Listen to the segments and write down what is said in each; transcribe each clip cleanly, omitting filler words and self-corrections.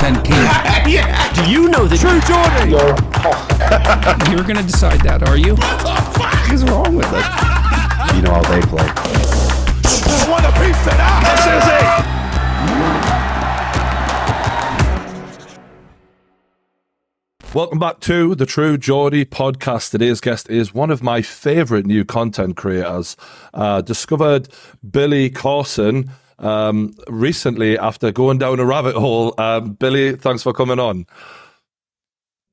content king. Yeah. Do you know the true Geordie? You're going to decide that, are you? What the fuck is wrong with it? You know how they play. I want a piece of that. This is it. Welcome back to the True Geordie podcast. Today's guest is one of my favourite new content creators. Discovered Billy Carson recently after going down a rabbit hole. Billy, thanks for coming on.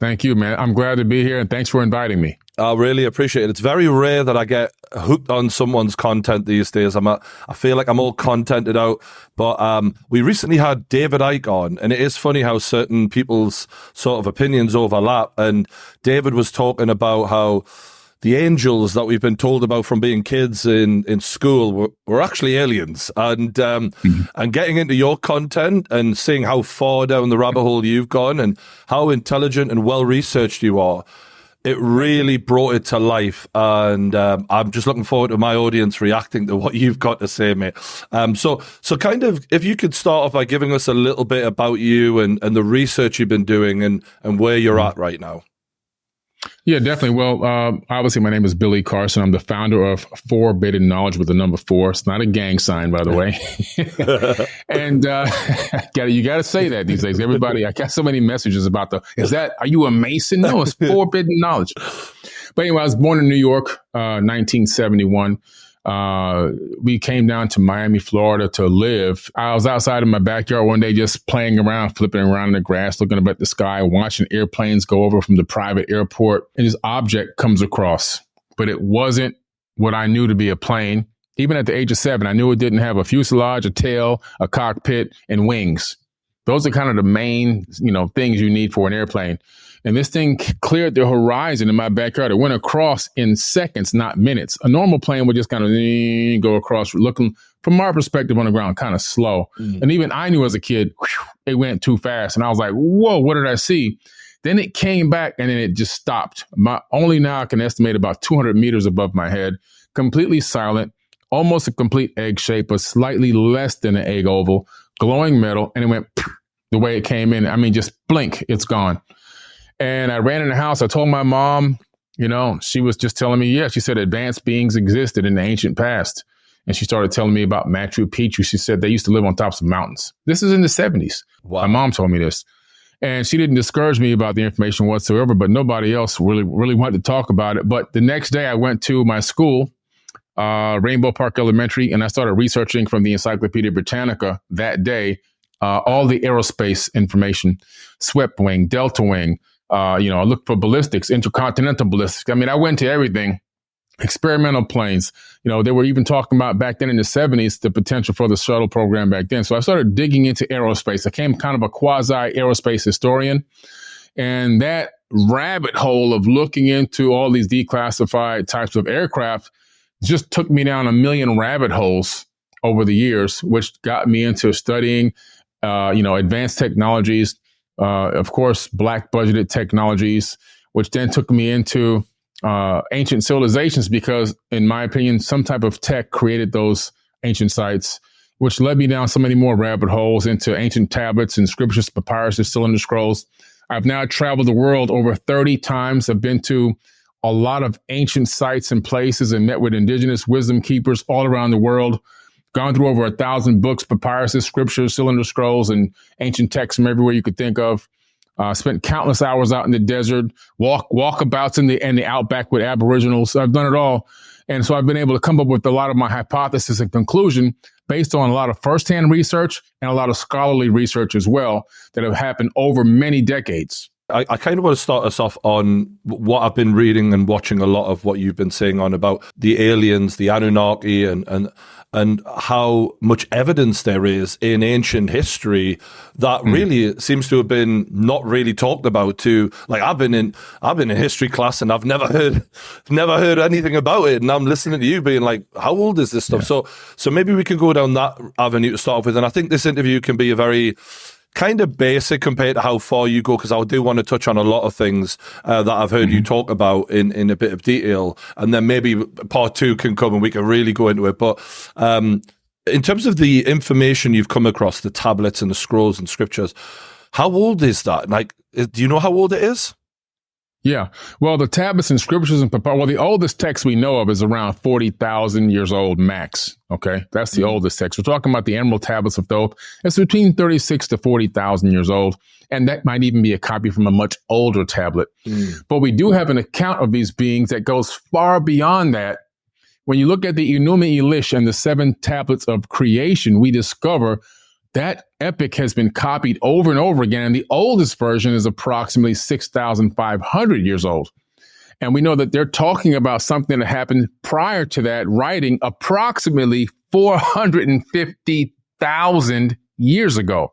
Thank you, man. I'm glad to be here, and thanks for inviting me. I really appreciate it. It's very rare that I get hooked on someone's content these days. I feel like I'm all contented out. But we recently had David Icke on, and it is funny how certain people's sort of opinions overlap. And David was talking about how the angels that we've been told about from being kids in school were actually aliens. And getting into your content and seeing how far down the rabbit hole you've gone and how intelligent and well-researched you are, it really brought it to life. And I'm just looking forward to my audience reacting to what you've got to say, mate. So kind of, if you could start off by giving us a little bit about you and the research you've been doing and where you're at right now. Yeah, definitely. Well, obviously, my name is Billy Carson. I'm the founder of Forbidden Knowledge with the number 4. It's not a gang sign, by the way. And you got to say that these days. Everybody, I got so many messages about are you a Mason? No, it's Forbidden Knowledge. But anyway, I was born in New York, 1971. We came down to Miami, Florida to live. I was outside in my backyard one day just playing around, flipping around in the grass, looking up at the sky, watching airplanes go over from the private airport. And this object comes across, but it wasn't what I knew to be a plane. Even at the age of 7, I knew it didn't have a fuselage, a tail, a cockpit, and wings. Those are kind of the main, things you need for an airplane. And this thing cleared the horizon in my backyard. It went across in seconds, not minutes. A normal plane would just kind of go across, looking from our perspective on the ground, kind of slow. Mm-hmm. And even I knew as a kid, it went too fast. And I was like, whoa, what did I see? Then it came back and then it just stopped. Only now I can estimate about 200 meters above my head, completely silent, almost a complete egg shape, but slightly less than an egg oval, glowing metal. And it went the way it came in. I mean, just blink, it's gone. And I ran in the house. I told my mom, she was just telling me, she said advanced beings existed in the ancient past. And she started telling me about Machu Picchu. She said they used to live on tops of mountains. This is in the 70s. Wow. My mom told me this. And she didn't discourage me about the information whatsoever, but nobody else really wanted to talk about it. But the next day I went to my school, Rainbow Park Elementary, and I started researching from the Encyclopedia Britannica that day, all the aerospace information, swept wing, delta wing. I looked for ballistics, intercontinental ballistics. I mean, I went to everything, experimental planes. They were even talking about back then in the 70s, the potential for the shuttle program back then. So I started digging into aerospace. I became kind of a quasi aerospace historian. And that rabbit hole of looking into all these declassified types of aircraft just took me down a million rabbit holes over the years, which got me into studying, advanced technologies, of course, black budgeted technologies, which then took me into ancient civilizations because, in my opinion, some type of tech created those ancient sites, which led me down so many more rabbit holes into ancient tablets, inscriptions, papyrus, cylinder scrolls. I've now traveled the world over 30 times. I've been to a lot of ancient sites and places and met with indigenous wisdom keepers all around the world. Gone through over 1,000 books, papyrus, scriptures, cylinder scrolls, and ancient texts from everywhere you could think of. Spent countless hours out in the desert, walkabouts in the outback with aboriginals. I've done it all. And so I've been able to come up with a lot of my hypothesis and conclusion based on a lot of firsthand research and a lot of scholarly research as well that have happened over many decades. I kind of want to start us off on what I've been reading and watching a lot of what you've been saying on about the aliens, the Anunnaki, and how much evidence there is in ancient history that really seems to have been not really talked about. I've been in history class and I've never heard anything about it, and I'm listening to you being like, how old is this stuff? Yeah. So maybe we can go down that avenue to start off with, and I think this interview can be a very kind of basic compared to how far you go, because I do want to touch on a lot of things that I've heard you talk about in a bit of detail, and then maybe part 2 can come and we can really go into it. But in terms of the information you've come across, the tablets and the scrolls and scriptures, How old is that? Like, do you know how old it is? Yeah. Well, the tablets and scriptures and papyrus, well, the oldest text we know of is around 40,000 years old max. Okay. That's the oldest text. We're talking about the Emerald Tablets of Thoth. It's between 36 to 40,000 years old. And that might even be a copy from a much older tablet. But we do have an account of these beings that goes far beyond that. When you look at the Enuma Elish and the 7 tablets of creation, we discover that epic has been copied over and over again. And the oldest version is approximately 6,500 years old. And we know that they're talking about something that happened prior to that writing approximately 450,000 years ago.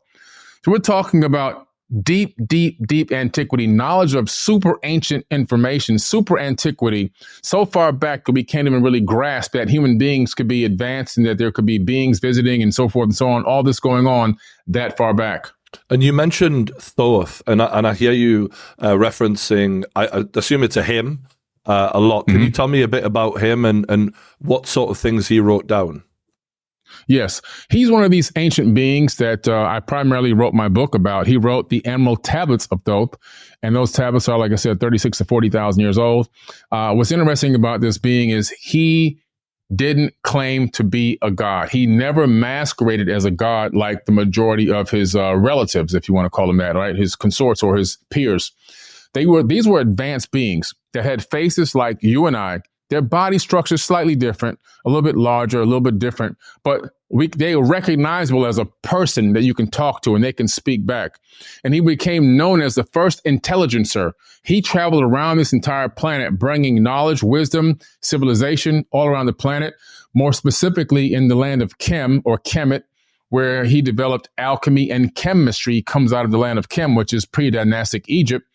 So we're talking about deep, deep, deep antiquity, knowledge of super ancient information, super antiquity, so far back that we can't even really grasp that human beings could be advanced and that there could be beings visiting and so forth and so on, all this going on that far back. And you mentioned Thoth, and I hear you referencing, I assume it's a hymn a lot. Can you tell me a bit about him and what sort of things he wrote down? Yes, he's one of these ancient beings that I primarily wrote my book about. He wrote the Emerald Tablets of Thoth, and those tablets are, like I said, 36 to 40,000 years old. What's interesting about this being is he didn't claim to be a god. He never masqueraded as a god like the majority of his relatives, if you want to call them that, right? His consorts or his peers. These were advanced beings that had faces like you and I. Their body structure is slightly different, a little bit larger, a little bit different, but they are recognizable as a person that you can talk to and they can speak back. And he became known as the first intelligencer. He traveled around this entire planet, bringing knowledge, wisdom, civilization all around the planet, more specifically in the land of Kem or Kemet, where he developed alchemy and chemistry. Comes out of the land of Kem, which is pre-dynastic Egypt.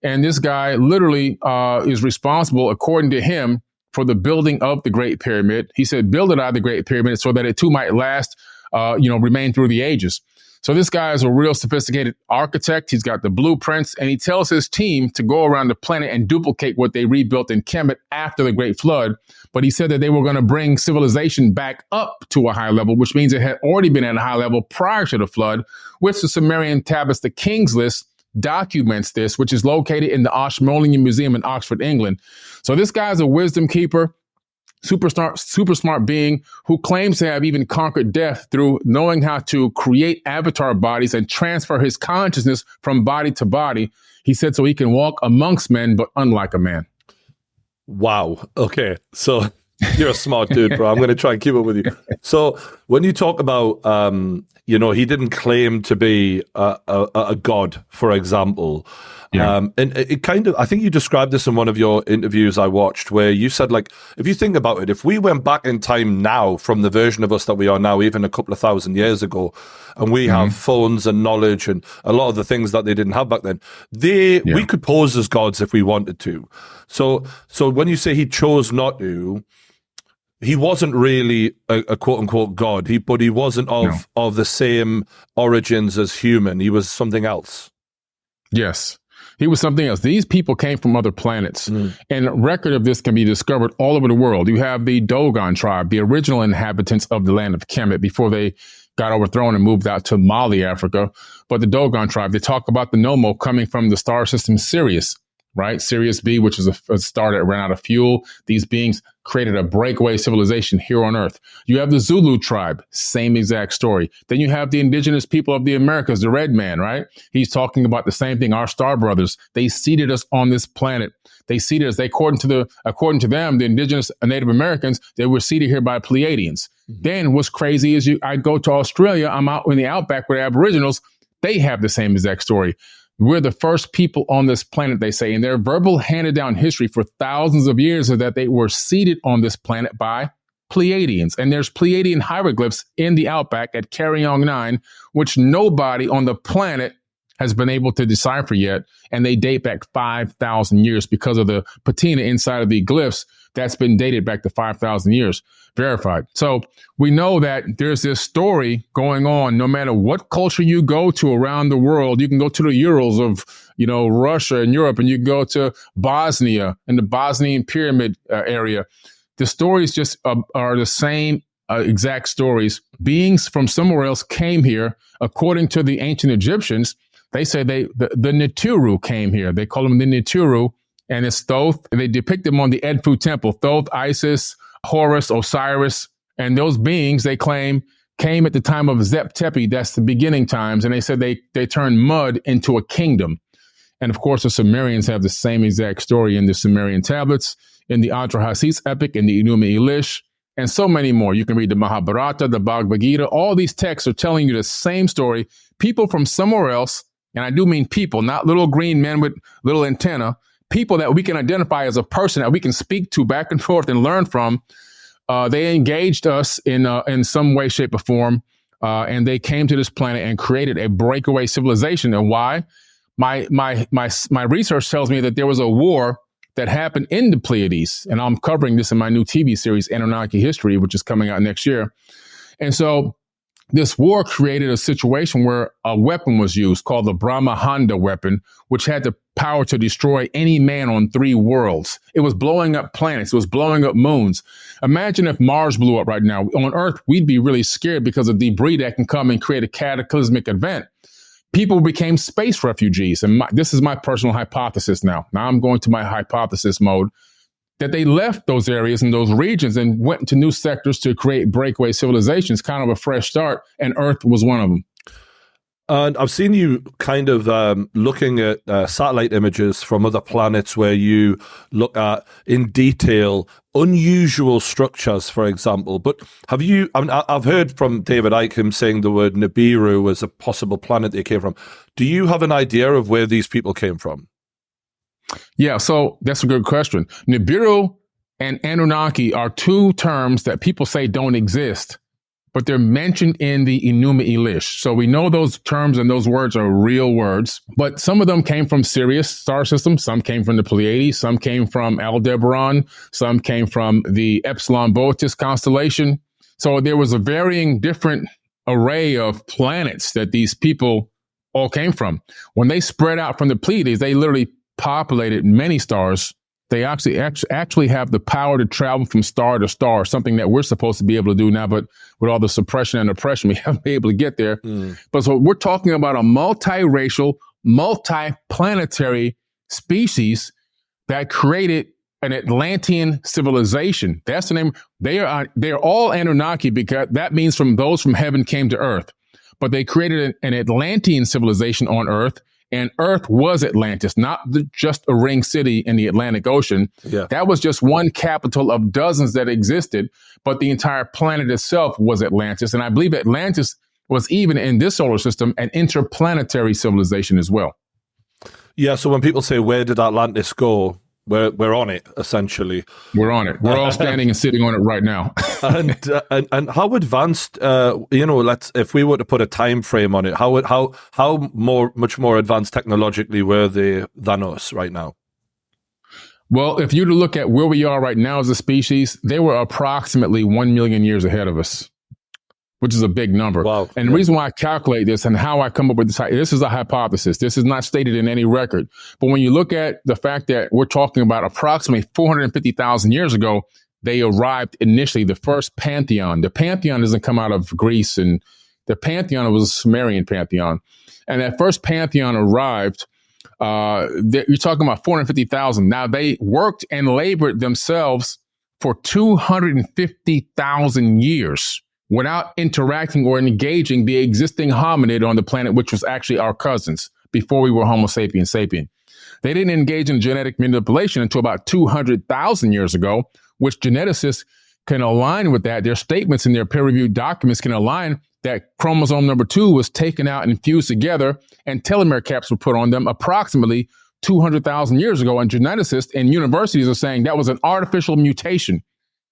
And this guy literally is responsible, according to him, for the building of the Great Pyramid. He said, build it out of the Great Pyramid so that it too might last, remain through the ages. So this guy is a real sophisticated architect. He's got the blueprints, and he tells his team to go around the planet and duplicate what they rebuilt in Kemet after the Great Flood. But he said that they were going to bring civilization back up to a high level, which means it had already been at a high level prior to the flood, which the Sumerian tablets, the King's List, documents this, which is located in the Ashmolean Museum in Oxford, England. So this guy's a wisdom keeper, super smart being who claims to have even conquered death through knowing how to create avatar bodies and transfer his consciousness from body to body. He said so he can walk amongst men, but unlike a man. Wow. Okay. So you're a smart dude, bro. I'm going to try and keep up with you. So when you talk about, he didn't claim to be a god, for example. Yeah. And it kind of, I think you described this in one of your interviews I watched where you said, like, if you think about it, if we went back in time now from the version of us that we are now, even a couple of thousand years ago, and we have phones and knowledge and a lot of the things that they didn't have back then, we could pose as gods if we wanted to. So when you say he chose not to, he wasn't really a quote unquote god, but he wasn't of the same origins as human. He was something else. Yes. He was something else. These people came from other planets, and record of this can be discovered all over the world. You have the Dogon tribe, the original inhabitants of the land of Kemet before they got overthrown and moved out to Mali, Africa. But the Dogon tribe, they talk about the Nommo coming from the star system Sirius, right? Sirius B, which is a star that ran out of fuel. These beings created a breakaway civilization here on Earth. You have the Zulu tribe, same exact story. Then you have the indigenous people of the Americas, the red man, right? He's talking about the same thing. Our star brothers, they seeded us on this planet. They seeded us. According to them, the indigenous Native Americans, they were seeded here by Pleiadians. Then what's crazy is I go to Australia. I'm out in the outback with the Aboriginals. They have the same exact story. We're the first people on this planet, they say, and their verbal handed down history for thousands of years is that they were seeded on this planet by Pleiadians. And there's Pleiadian hieroglyphs in the outback at Carryong 9, which nobody on the planet has been able to decipher yet. And they date back 5,000 years because of the patina inside of the glyphs. That's been dated back to 5,000 years, verified. So we know that there's this story going on no matter what culture you go to around the world. You can go to the Urals of, Russia and Europe, and you can go to Bosnia and the Bosnian pyramid area. The stories just are the same exact stories. Beings from somewhere else came here. According to the ancient Egyptians, They say the Naturu came here. They call them the Naturu, and it's Thoth. They depict them on the Edfu temple. Thoth, Isis, Horus, Osiris, and those beings, they claim, came at the time of Zep Tepi. That's the beginning times. And they said they turned mud into a kingdom. And of course, the Sumerians have the same exact story in the Sumerian tablets, in the Atrahasis epic, in the Enuma Elish, and so many more. You can read the Mahabharata, the Bhagavad Gita. All these texts are telling you the same story. People from somewhere else, and I do mean people, not little green men with little antenna, people that we can identify as a person that we can speak to back and forth and learn from. They engaged us in some way, shape, or form, and they came to this planet and created a breakaway civilization. And why? My research tells me that there was a war that happened in the Pleiades, and I'm covering this in my new TV series, Anunnaki History, which is coming out next year. And so this war created a situation where a weapon was used called the Brahmahanda weapon, which had the power to destroy any man on 3 worlds. It was blowing up planets. It was blowing up moons. Imagine if Mars blew up right now. On Earth, we'd be really scared because of debris that can come and create a cataclysmic event. People became space refugees. And this is my personal hypothesis now. Now I'm going to my hypothesis mode, that they left those areas and those regions and went into new sectors to create breakaway civilizations, kind of a fresh start. And Earth was one of them. And I've seen you kind of looking at satellite images from other planets where you look at, in detail, unusual structures, for example. But have you, I mean, I've heard from David Icke him saying the word Nibiru as a possible planet they came from. Do you have an idea of where these people came from? Yeah, so that's a good question. Nibiru and Anunnaki are 2 terms that people say don't exist, but they're mentioned in the Enuma Elish. So we know those terms and those words are real words, but some of them came from Sirius star system, some came from the Pleiades, some came from Aldebaran, some came from the Epsilon Boötis constellation. So there was a varying different array of planets that these people all came from. When they spread out from the Pleiades, they literally populated many stars. They actually have the power to travel from star to star, something that we're supposed to be able to do now, but with all the suppression and oppression, we haven't been able to get there. But so we're talking about a multiracial, multi-planetary species that created an Atlantean civilization. That's the name. They're all Anunnaki, because that means from those from heaven came to earth. But they created an Atlantean civilization on earth. And Earth was Atlantis, not just a ring city in the Atlantic Ocean. Yeah. That was just one capital of dozens that existed, but the entire planet itself was Atlantis. And I believe Atlantis was, even in this solar system, an interplanetary civilization as well. Yeah, so when people say, where did Atlantis go? We're on it, essentially. We're on it. We're all standing and sitting on it right now. and how advanced, if we were to put a time frame on it, much more advanced technologically were they than us right now? Well, if you were to look at where we are right now as a species, they were approximately 1 million years ahead of us, which is a big number. Wow. And the reason why I calculate this and how I come up with this is a hypothesis. This is not stated in any record. But when you look at the fact that we're talking about approximately 450,000 years ago, they arrived initially, the first pantheon. The pantheon doesn't come out of Greece, and the pantheon was a Sumerian pantheon. And that first pantheon arrived, you're talking about 450,000. Now, they worked and labored themselves for 250,000 years without interacting or engaging the existing hominid on the planet, which was actually our cousins before we were Homo sapiens sapien. They didn't engage in genetic manipulation until about 200,000 years ago, which geneticists can align with that. Their statements in their peer-reviewed documents can align that chromosome number 2 was taken out and fused together, and telomere caps were put on them approximately 200,000 years ago. And geneticists and universities are saying that was an artificial mutation.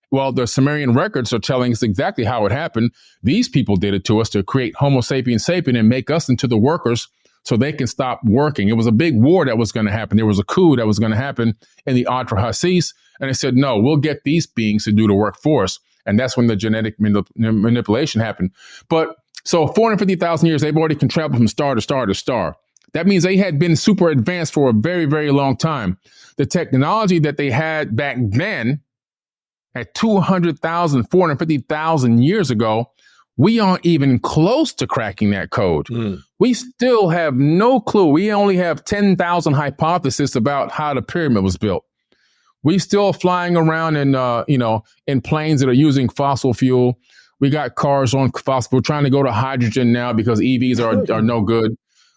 Well, the Sumerian records are telling us exactly how it happened. These people did it to us to create Homo sapiens sapien and make us into the workers so they can stop working. It was a big war that was going to happen. There was a coup that was going to happen in the Atrahasis. And they said, no, we'll get these beings to do the work for us. And that's when the genetic manipulation happened. But so 450,000 years, they've already traveled from star to star to star. That means they had been super advanced for a very, very long time. The technology that they had back then, at 200,000, 450,000 years ago, We aren't even close to cracking that code. We still have no clue. We only have 10,000 hypotheses about how the pyramid was built. We still flying around in, in planes that are using fossil fuel. We got cars on fossil fuel. We're trying to go to hydrogen now because EVs are no good.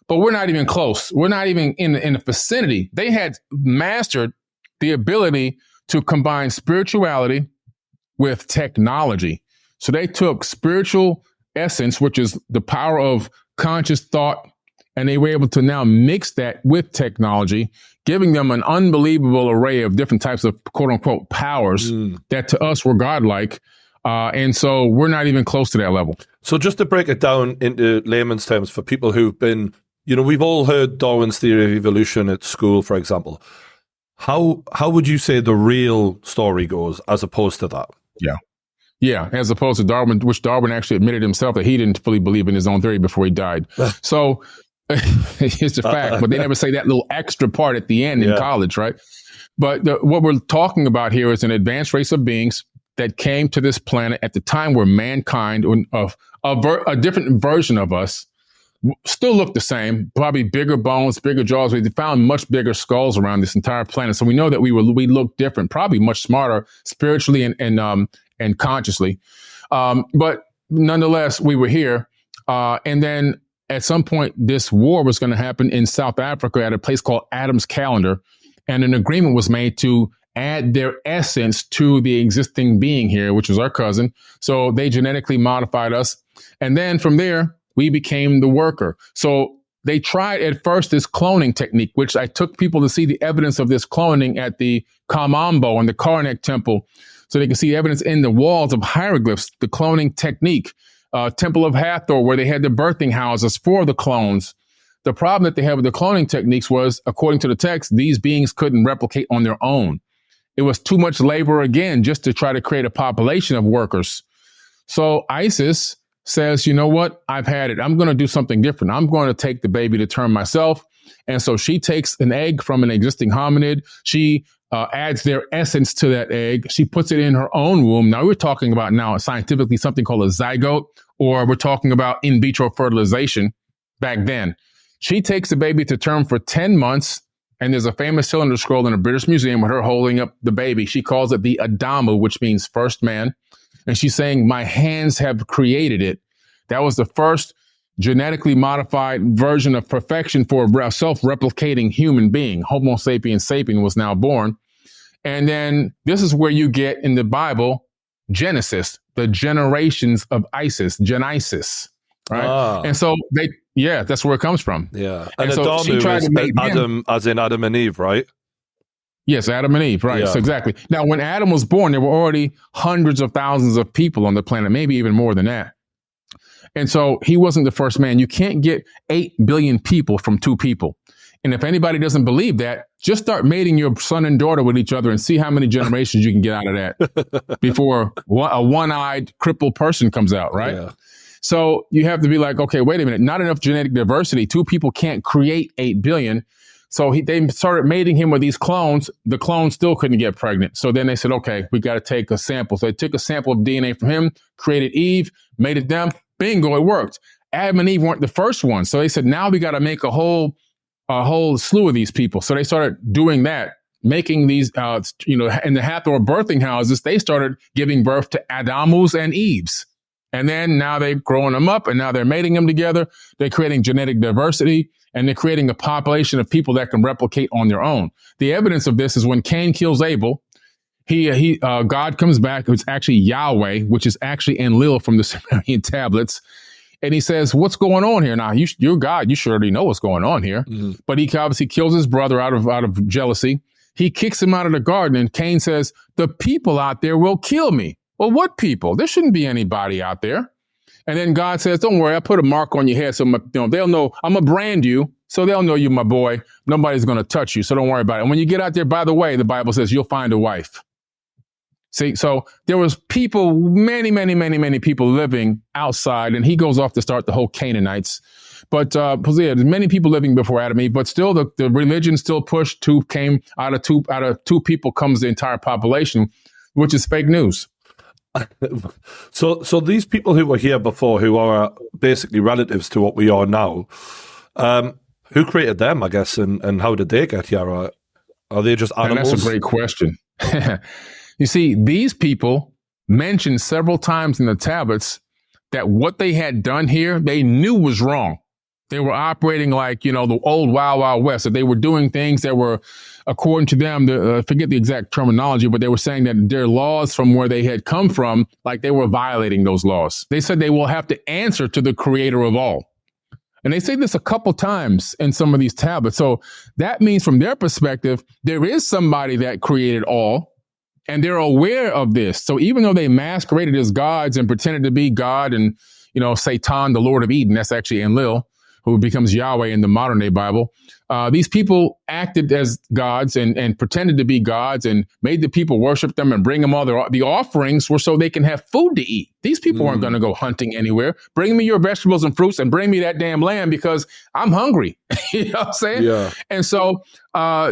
But we're not even close. We're not even in the vicinity. They had mastered the ability to combine spirituality with technology. So they took spiritual essence, which is the power of conscious thought, and they were able to now mix that with technology, giving them an unbelievable array of different types of quote unquote powers that to us were godlike. And so we're not even close to that level. So just to break it down into layman's terms for people who've been, we've all heard Darwin's theory of evolution at school, for example. How would you say the real story goes as opposed to that? Yeah, as opposed to Darwin, which Darwin actually admitted himself that he didn't fully believe in his own theory before he died. So it's a fact, but they never say that little extra part at the end in college, right? But what we're talking about here is an advanced race of beings that came to this planet at the time where mankind, of a different version of us, still looked the same, probably bigger bones, bigger jaws. We found much bigger skulls around this entire planet. So we know that we look different, probably much smarter spiritually and consciously. But nonetheless, we were here. And then at some point, this war was going to happen in South Africa at a place called Adam's Calendar. And an agreement was made to add their essence to the existing being here, which was our cousin. So they genetically modified us. And then from there, we became the worker. So they tried at first this cloning technique, which I took people to see the evidence of this cloning at the Kamambo and the Karnak temple. So they can see evidence in the walls of hieroglyphs, the cloning technique, Temple of Hathor, where they had the birthing houses for the clones. The problem that they had with the cloning techniques was, according to the text, these beings couldn't replicate on their own. It was too much labor, again, just to try to create a population of workers. So ISIS says, you know what? I've had it. I'm going to do something different. I'm going to take the baby to term myself. And so she takes an egg from an existing hominid. She adds their essence to that egg. She puts it in her own womb. Now we're talking about scientifically something called a zygote, or we're talking about in vitro fertilization back then. She takes the baby to term for 10 months. And there's a famous cylinder scroll in a British museum with her holding up the baby. She calls it the Adamu, which means first man. And she's saying, my hands have created it. That was the first genetically modified version of perfection for a self-replicating human being. Homo sapiens sapien was now born. And then this is where you get in the Bible, Genesis, the generations of Isis, Genesis, right? And so that's where it comes from. Yeah. And so Adamu she tried to make Adam, as in Adam and Eve, right? Yes, Adam and Eve, right? Yeah. So exactly. Now, when Adam was born, there were already hundreds of thousands of people on the planet, maybe even more than that. And so he wasn't the first man. You can't get 8 billion people from 2 people. And if anybody doesn't believe that, just start mating your son and daughter with each other and see how many generations you can get out of that before a one-eyed crippled person comes out, right? Yeah. So you have to be like, okay, wait a minute, not enough genetic diversity. 2 people can't create 8 billion. So they started mating him with these clones. The clones still couldn't get pregnant. So then they said, okay, we got to take a sample. So they took a sample of DNA from him, created Eve, mated them. Bingo, it worked. Adam and Eve weren't the first ones. So they said, now we got to make a whole slew of these people. So they started doing that, making these, in the Hathor birthing houses, they started giving birth to Adamus and Eves. And then now they've grown them up and now they're mating them together. They're creating genetic diversity and they're creating a population of people that can replicate on their own. The evidence of this is when Cain kills Abel, God comes back. It's actually Yahweh, which is actually Enlil from the Sumerian tablets. And he says, what's going on here? Now, you're God. You surely know what's going on here. Mm-hmm. But he obviously kills his brother out of jealousy. He kicks him out of the garden. And Cain says, the people out there will kill me. Well, what people? There shouldn't be anybody out there. And then God says, don't worry, I put a mark on your head so they'll know. I'm going to brand you so they'll know you, my boy. Nobody's going to touch you. So don't worry about it. And when you get out there, by the way, the Bible says you'll find a wife. See, so there was people, many, many, many, many people living outside, and he goes off to start the whole Canaanites. But there's many people living before Adam and Eve, but still the religion still pushed. Came out of two people comes the entire population, which is fake news. So these people who were here before, who are basically relatives to what we are now, who created them, I guess, and how did they get here? Are they just animals? And that's a great question. You see, these people mentioned several times in the tablets that what they had done here, they knew was wrong. They were operating like, the old Wild Wild West, that they were doing things that were, according to them, forget the exact terminology, but they were saying that their laws from where they had come from, like they were violating those laws. They said they will have to answer to the creator of all. And they say this a couple times in some of these tablets. So that means from their perspective, there is somebody that created all, and they're aware of this. So even though they masqueraded as gods and pretended to be God and, Satan, the Lord of Eden, that's actually Enlil, who becomes Yahweh in the modern day Bible. These people acted as gods and pretended to be gods and made the people worship them and bring them all the offerings were so they can have food to eat. These people aren't going to go hunting anywhere. Bring me your vegetables and fruits and bring me that damn lamb because I'm hungry. You know what I'm saying? Yeah. And so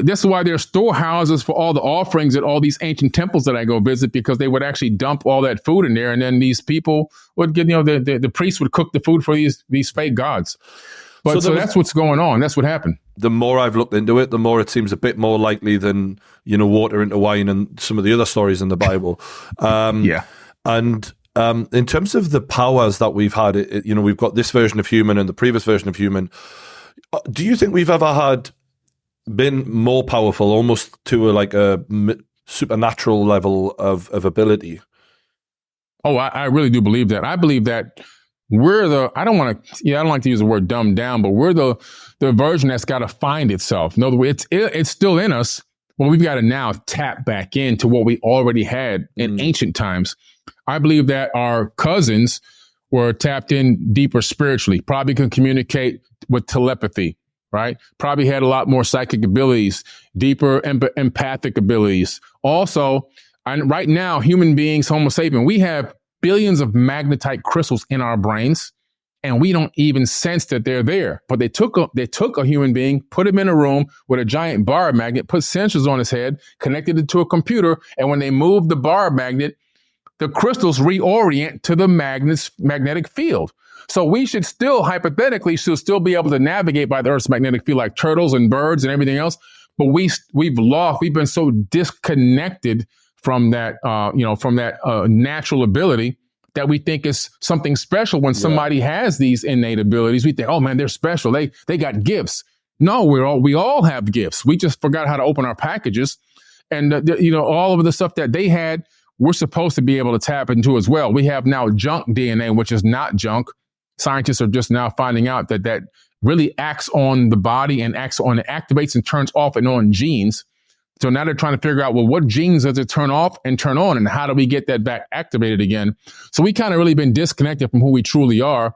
this is why there's storehouses for all the offerings at all these ancient temples that I go visit, because they would actually dump all that food in there. And then these people would get, the priests would cook the food for these fake gods. But so that's what's going on. That's what happened. The more I've looked into it, the more it seems a bit more likely than, water into wine and some of the other stories in the Bible. Yeah. And in terms of the powers that we've had, we've got this version of human and the previous version of human. Do you think we've ever been more powerful, almost to a supernatural level of ability? Oh, I really do believe that. I believe that we're I don't like to use the word dumbed down, but we're the version that's got to find itself. In other words, it's still in us, but we've got to now tap back into what we already had in ancient times. I believe that our cousins were tapped in deeper spiritually, probably can communicate with telepathy, right? Probably had a lot more psychic abilities, deeper empathic abilities. Also, right now, human beings, Homo sapien, we have billions of magnetite crystals in our brains, and we don't even sense that they're there. But they took a human being, put him in a room with a giant bar magnet, put sensors on his head, connected it to a computer, and when they move the bar magnet, the crystals reorient to the magnetic field. So we should hypothetically be able to navigate by the Earth's magnetic field like turtles and birds and everything else. But we've been so disconnected from that, natural ability that we think is something special. When somebody has these innate abilities, we think, oh man, they're special. They got gifts. No, we all have gifts. We just forgot how to open our packages. And, all of the stuff that they had, we're supposed to be able to tap into as well. We have now junk DNA, which is not junk. Scientists are just now finding out that really acts on the body and activates and turns off and on genes. So now they're trying to figure out, well, what genes does it turn off and turn on, and how do we get that back activated again? So we kind of really been disconnected from who we truly are.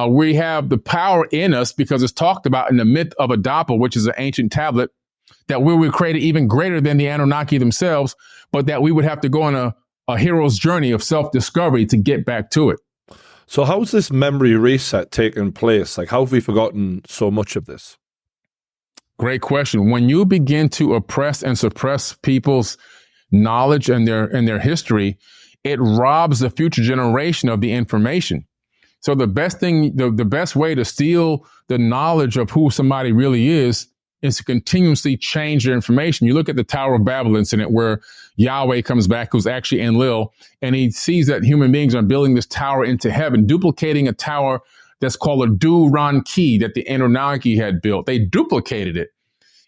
We have the power in us because it's talked about in the myth of Adapa, which is an ancient tablet, that we were created even greater than the Anunnaki themselves, but that we would have to go on a hero's journey of self-discovery to get back to it. So how's this memory reset taking place? Like, how have we forgotten so much of this? Great question. When you begin to oppress and suppress people's knowledge and their history, it robs the future generation of the information. So the best way to steal the knowledge of who somebody really is to continuously change their information. You look at the Tower of Babel incident where Yahweh comes back, who's actually Enlil, and he sees that human beings are building this tower into heaven, duplicating a tower that's called a Du-Ran-Ki that the Anunnaki had built. They duplicated it.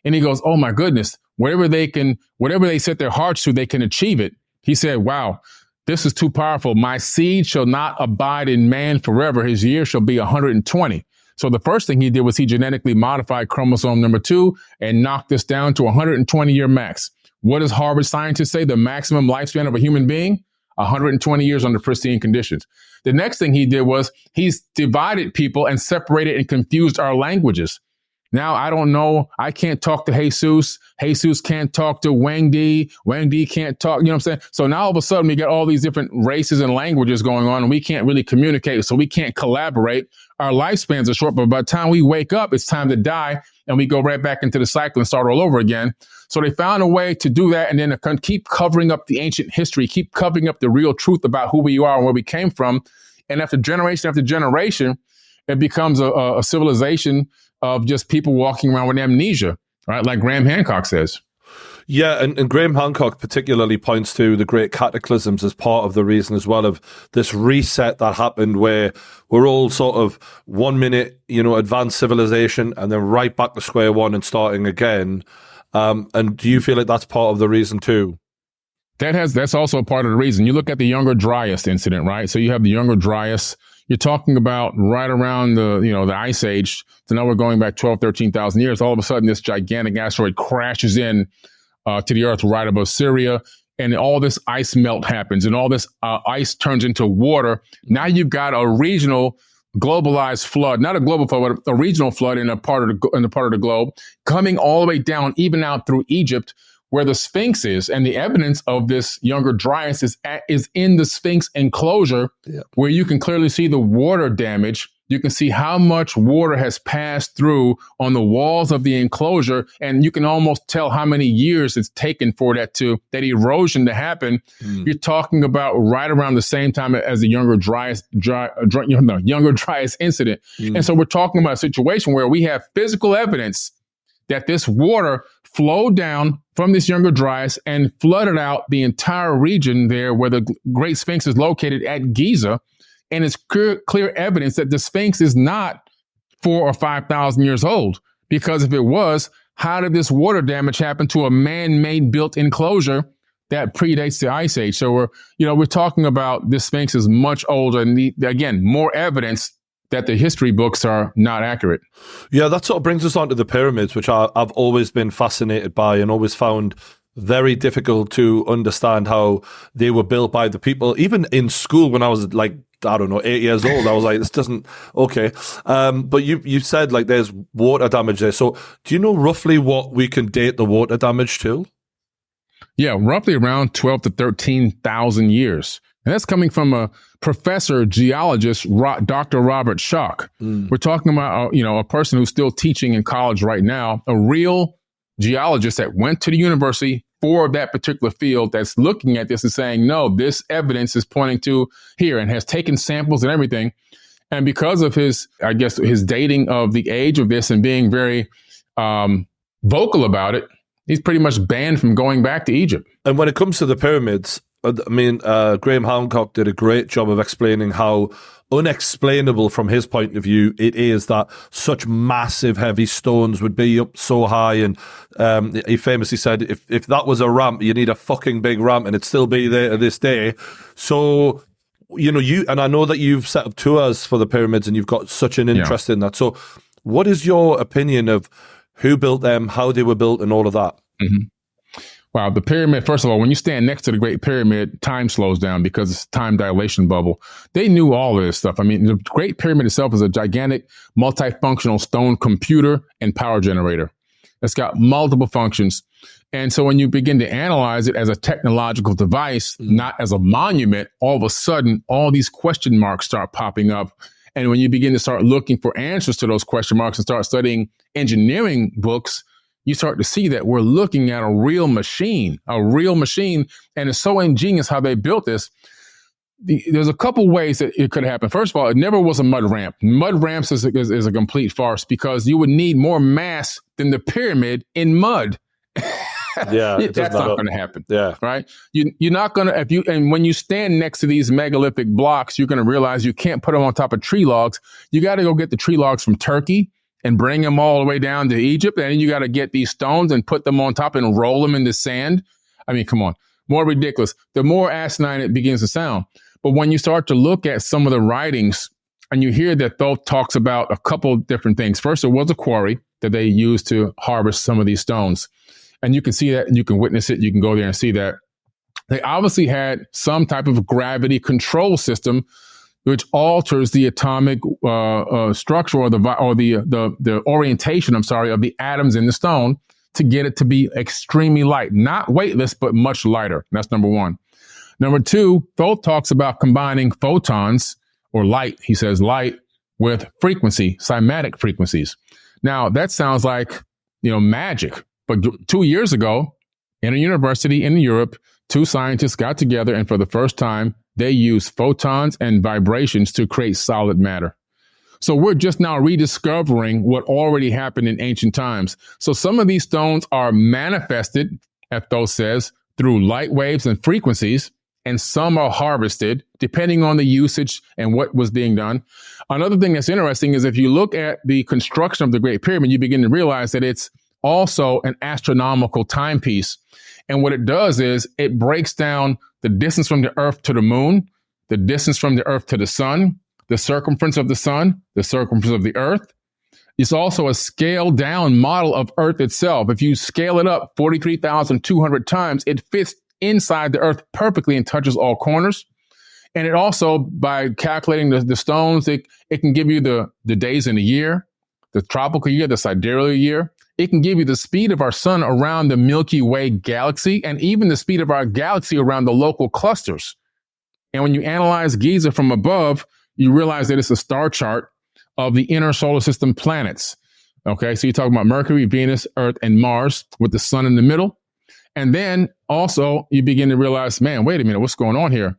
And he goes, oh my goodness, whatever they set their hearts to, they can achieve it. He said, wow, this is too powerful. My seed shall not abide in man forever. His year shall be 120. So the first thing he did was he genetically modified chromosome number 2 and knocked this down to 120-year max. What does Harvard scientists say the maximum lifespan of a human being? 120 years under pristine conditions. The next thing he did was he's divided people and separated and confused our languages. Now I don't know. I can't talk to Jesus. Jesus can't talk to Wang Di. Wang Di can't talk. You know what I'm saying? So now all of a sudden we get all these different races and languages going on, and we can't really communicate. So we can't collaborate. Our lifespans are short, but by the time we wake up, it's time to die, and we go right back into the cycle and start all over again. So they found a way to do that, and then keep covering up the ancient history, keep covering up the real truth about who we are and where we came from. And after generation, it becomes a civilization of just people walking around with amnesia, right? Like Graham Hancock says. Yeah, and Graham Hancock particularly points to the great cataclysms as part of the reason as well, of this reset that happened where we're all sort of 1 minute, advanced civilization, and then right back to square one and starting again. And do you feel like that's part of the reason too? That's also a part of the reason. You look at the Younger Dryas incident, right? So you have the Younger Dryas. You're talking about right around the Ice Age. So now we're going back 12, 13,000 years. All of a sudden, this gigantic asteroid crashes in to the Earth right above Syria, and all this ice melt happens, and all this ice turns into water. Now you've got a regional globalized flood, not a global flood, but a regional flood in a part of the globe, coming all the way down, even out through Egypt, where the Sphinx is. And the evidence of this Younger Dryas is in the Sphinx enclosure, where you can clearly see the water damage. You can see how much water has passed through on the walls of the enclosure, and you can almost tell how many years it's taken for that erosion to happen. You're talking about right around the same time as the Younger Dryas incident. And so we're talking about a situation where we have physical evidence that this water flowed down from this Younger Dryas and flooded out the entire region there where the Great Sphinx is located at Giza. And it's clear evidence that the Sphinx is not 4,000 or 5,000 years old. Because if it was, how did this water damage happen to a man-made built enclosure that predates the Ice Age? So we're talking about this Sphinx is much older, and again, more evidence that the history books are not accurate. Yeah, that sort of brings us on to the pyramids, which I've always been fascinated by and always found very difficult to understand how they were built by the people. Even in school, when I was 8 years old, I was like, this doesn't, okay. But you said there's water damage there. So do you know roughly what we can date the water damage to? Yeah, roughly around 12 to 13,000 years. And that's coming from a professor geologist, Dr. Robert Schoch. We're talking about, a person who's still teaching in college right now, a real geologist that went to the university for that particular field, that's looking at this and saying, no, this evidence is pointing to here, and has taken samples and everything. And because of his dating of the age of this and being very vocal about it, he's pretty much banned from going back to Egypt. And when it comes to the pyramids, Graham Hancock did a great job of explaining how unexplainable from his point of view it is that such massive heavy stones would be up so high. And he famously said, if that was a ramp, you need a fucking big ramp, and it'd still be there to this day. So, and I know that you've set up tours for the pyramids and you've got such an interest in that. So what is your opinion of who built them, how they were built, and all of that? Mm-hmm. Wow, the pyramid, first of all, when you stand next to the Great Pyramid, time slows down because it's a time dilation bubble. They knew all of this stuff. The Great Pyramid itself is a gigantic multifunctional stone computer and power generator. It's got multiple functions. And so when you begin to analyze it as a technological device, not as a monument, all of a sudden, all these question marks start popping up. And when you begin to start looking for answers to those question marks and start studying engineering books, you start to see that we're looking at a real machine. And it's so ingenious how they built this. There's a couple ways that it could happen. First of all, it never was a mud ramp. Mud ramps is a complete farce because you would need more mass than the pyramid in mud. Yeah, that's not going to happen. Yeah, right. You're not going to and when you stand next to these megalithic blocks, you're going to realize you can't put them on top of tree logs. You got to go get the tree logs from Turkey and bring them all the way down to Egypt. And then you got to get these stones and put them on top and roll them in the sand. Come on, more ridiculous. The more asinine it begins to sound. But when you start to look at some of the writings and you hear that Thoth talks about a couple of different things. First, there was a quarry that they used to harvest some of these stones. And you can see that, and you can witness it. You can go there and see that. They obviously had some type of gravity control system which alters the atomic structure or the orientation, of the atoms in the stone to get it to be extremely light, not weightless, but much lighter. That's number one. Number two, Thoth talks about combining photons or light. He says light with frequency, cymatic frequencies. Now that sounds like, magic. But 2 years ago, in a university in Europe, two scientists got together, and for the first time, they used photons and vibrations to create solid matter. So we're just now rediscovering what already happened in ancient times. So some of these stones are manifested, as Thoth says, through light waves and frequencies, and some are harvested depending on the usage and what was being done. Another thing that's interesting is if you look at the construction of the Great Pyramid, you begin to realize that it's also an astronomical timepiece. And what it does is it breaks down the distance from the Earth to the moon, the distance from the Earth to the sun, the circumference of the sun, the circumference of the Earth. It's also a scaled down model of Earth itself. If you scale it up 43,200 times, it fits inside the Earth perfectly and touches all corners. And it also, by calculating the stones, it can give you the days in a year, the tropical year, the sidereal year. It can give you the speed of our sun around the Milky Way galaxy and even the speed of our galaxy around the local clusters. And when you analyze Giza from above, you realize that it's a star chart of the inner solar system planets. Okay, so you're talking about Mercury, Venus, Earth, and Mars with the sun in the middle. And then also you begin to realize, man, wait a minute, what's going on here?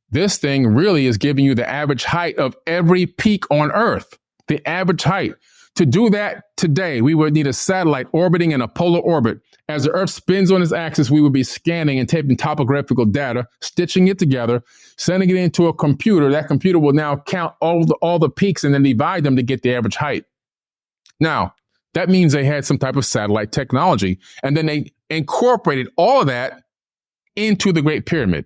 This thing really is giving you the average height of every peak on Earth, the average height. To do that today, we would need a satellite orbiting in a polar orbit. As the Earth spins on its axis, we would be scanning and taking topographical data, stitching it together, sending it into a computer. That computer will now count all the peaks and then divide them to get the average height. Now, that means they had some type of satellite technology, and then they incorporated all of that into the Great Pyramid.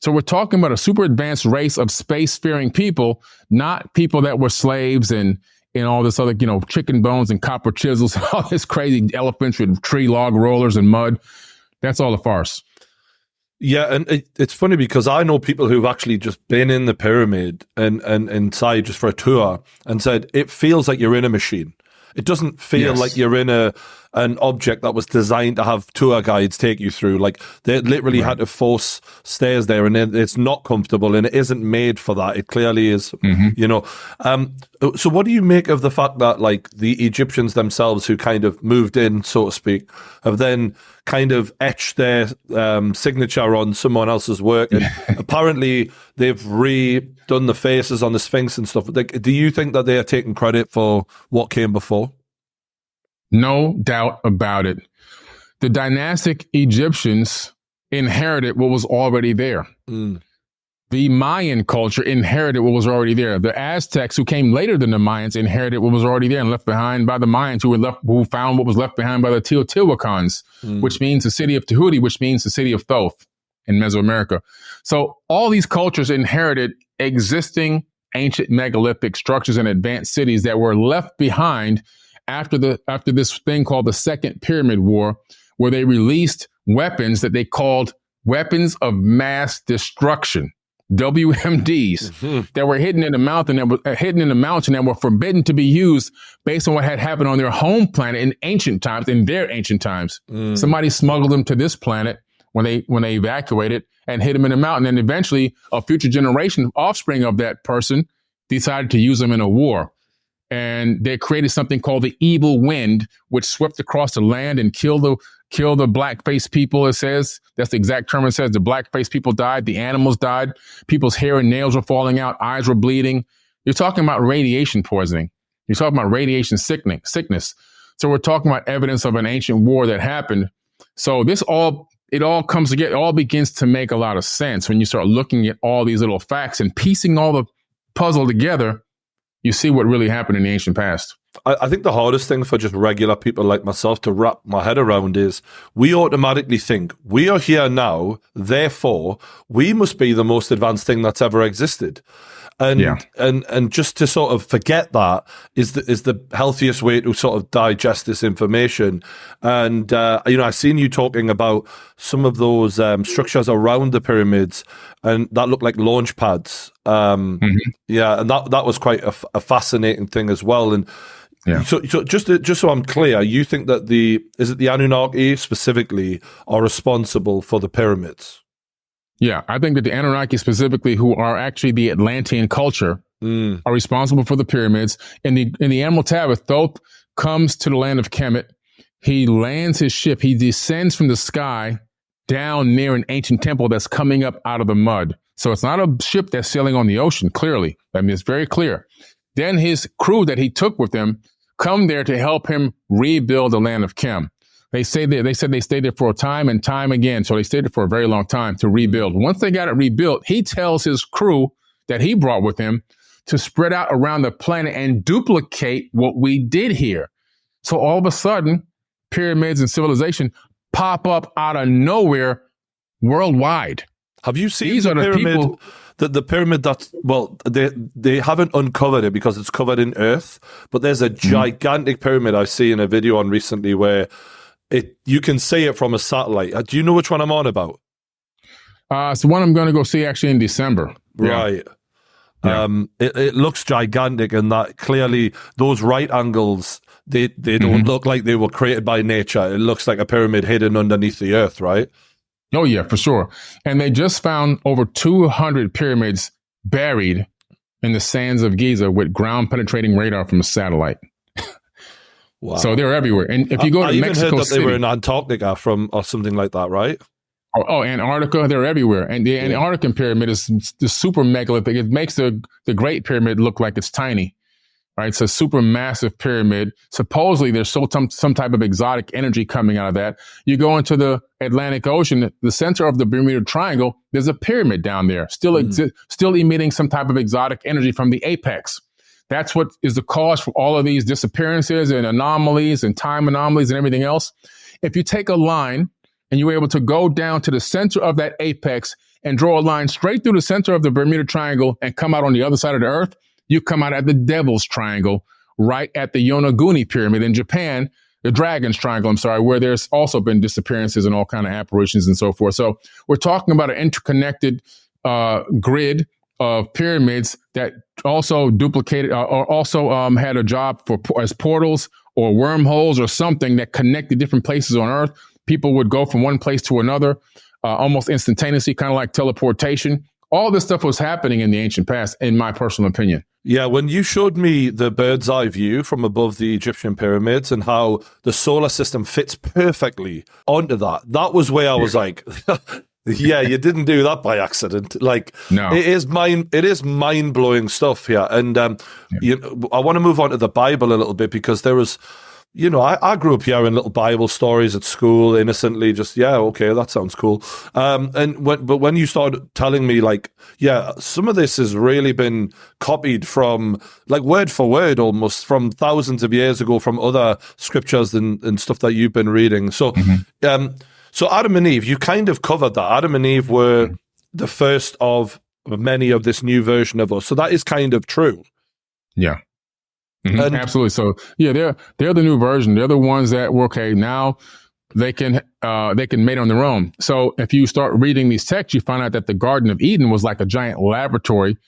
So we're talking about a super advanced race of space-faring people, not people that were slaves and all this other, chicken bones and copper chisels, all this crazy elephants with tree log rollers and mud. That's all a farce. Yeah, and it's funny because I know people who've actually just been in the pyramid and inside just for a tour and said, it feels like you're in a machine. It doesn't feel like you're in an object that was designed to have tour guides take you through. Like they literally had to force stairs there, and it's not comfortable, and it isn't made for that. It clearly is, So what do you make of the fact that like the Egyptians themselves, who kind of moved in, so to speak, have then kind of etched their signature on someone else's work, and apparently they've redone the faces on the Sphinx and stuff. Like, do you think that they are taking credit for what came before? No doubt about it. The dynastic Egyptians inherited what was already there. The Mayan culture inherited what was already there. The Aztecs, who came later than the Mayans, inherited what was already there and left behind by the Mayans, who found what was left behind by the Teotihuacans, which means the city of Tahuti, which means the city of Thoth in Mesoamerica. So all these cultures inherited existing ancient megalithic structures and advanced cities that were left behind after this thing called the Second Pyramid War, where they released weapons that they called weapons of mass destruction, WMDs, that were hidden in the mountain that were forbidden to be used based on what had happened on their home planet in their ancient times. Somebody smuggled them to this planet when they evacuated and hid them in the mountain, and eventually a future generation offspring of that person decided to use them in a war. And they created something called the evil wind, which swept across the land and killed the black-faced people, it says. That's the exact term it says. The black-faced people died. The animals died. People's hair and nails were falling out. Eyes were bleeding. You're talking about radiation poisoning. You're talking about radiation sickness. So we're talking about evidence of an ancient war that happened. So it all comes together. It all begins to make a lot of sense when you start looking at all these little facts and piecing all the puzzle together. You see what really happened in the ancient past. I think the hardest thing for just regular people like myself to wrap my head around is we automatically think we are here now, therefore we must be the most advanced thing that's ever existed. And just to sort of forget that is the healthiest way to sort of digest this information. And I've seen you talking about some of those structures around the pyramids, and that looked like launch pads. Yeah, and that was quite a fascinating thing as well. And so just so I'm clear, you think that the Anunnaki specifically are responsible for the pyramids? Yeah, I think that the Anunnaki specifically, who are actually the Atlantean culture, are responsible for the pyramids. In the Emerald Tablet, Thoth comes to the land of Kemet. He lands his ship. He descends from the sky down near an ancient temple that's coming up out of the mud. So it's not a ship that's sailing on the ocean, clearly. I mean, it's very clear. Then his crew that he took with him come there to help him rebuild the land of Kem. They said they stayed there for a time and time again. So they stayed there for a very long time to rebuild. Once they got it rebuilt, he tells his crew that he brought with him to spread out around the planet and duplicate what we did here. So all of a sudden, pyramids and civilization pop up out of nowhere worldwide. Have you seen the pyramid? The pyramid they haven't uncovered it because it's covered in earth, but there's a gigantic pyramid I see in a video on recently where you can see it from a satellite. Do you know which one I'm on about? It's the one I'm going to go see actually in December. Right. Yeah. It looks gigantic, and that clearly those right angles, they don't look like they were created by nature. It looks like a pyramid hidden underneath the earth, right? Oh, yeah, for sure. And they just found over 200 pyramids buried in the sands of Giza with ground-penetrating radar from a satellite. Wow. So they're everywhere. And if you go to Mexico heard that City, they were in Antarctica or something like that, right? Oh, Antarctica, they're everywhere. And the Antarctic pyramid is the super megalithic. It makes the Great Pyramid look like it's tiny, right? It's a super massive pyramid. Supposedly, there's some type of exotic energy coming out of that. You go into the Atlantic Ocean, the center of the Bermuda Triangle, there's a pyramid down there, still emitting some type of exotic energy from the apex. That's what is the cause for all of these disappearances and anomalies and time anomalies and everything else. If you take a line and you're able to go down to the center of that apex and draw a line straight through the center of the Bermuda Triangle and come out on the other side of the earth, you come out at the Devil's Triangle, right at the Yonaguni Pyramid in Japan, the Dragon's Triangle, where there's also been disappearances and all kind of apparitions and so forth. So we're talking about an interconnected grid of pyramids that also duplicated or also had a job as portals or wormholes or something that connected different places on Earth. People would go from one place to another almost instantaneously, kind of like teleportation. All this stuff was happening in the ancient past, in my personal opinion. Yeah, when you showed me the bird's eye view from above the Egyptian pyramids and how the solar system fits perfectly onto that was where I was like, yeah, you didn't do that by accident. Like, no. It is mind blowing stuff here. And I want to move on to the Bible a little bit because there was, I grew up hearing little Bible stories at school, innocently, just, yeah, okay, that sounds cool. But when you started telling me, like, yeah, some of this has really been copied from, like, word for word almost, from thousands of years ago, from other scriptures and stuff that you've been reading. So, so Adam and Eve, you kind of covered that. Adam and Eve were the first of many of this new version of us. So that is kind of true. Yeah. Absolutely. So yeah, they're the new version. They're the ones that were okay. Now they can mate on their own. So if you start reading these texts, you find out that the Garden of Eden was like a giant laboratory,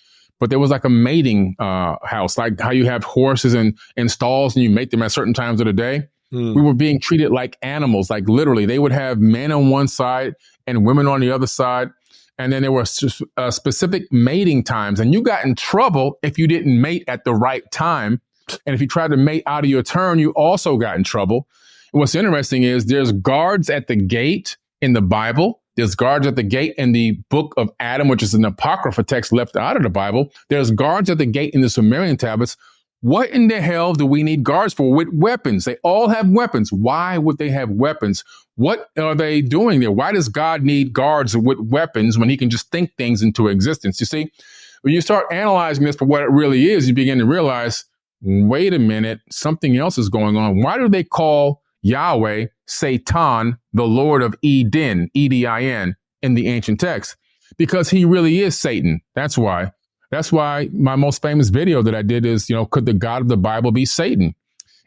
but there was like a mating house, like how you have horses in stalls and you mate them at certain times of the day. We were being treated like animals, like literally. They would have men on one side and women on the other side. And then there were specific mating times. And you got in trouble if you didn't mate at the right time. And if you tried to mate out of your turn, you also got in trouble. And what's interesting is there's guards at the gate in the Bible. There's guards at the gate in the book of Adam, which is an apocrypha text left out of the Bible. There's guards at the gate in the Sumerian tablets. What in the hell do we need guards for with weapons? They all have weapons. Why would they have weapons? What are they doing there? Why does God need guards with weapons when he can just think things into existence? You see, when you start analyzing this for what it really is, you begin to realize, wait a minute, something else is going on. Why do they call Yahweh Satan, the Lord of Eden, Edin, in the ancient text? Because he really is Satan. That's why. That's why my most famous video that I did is, could the God of the Bible be Satan?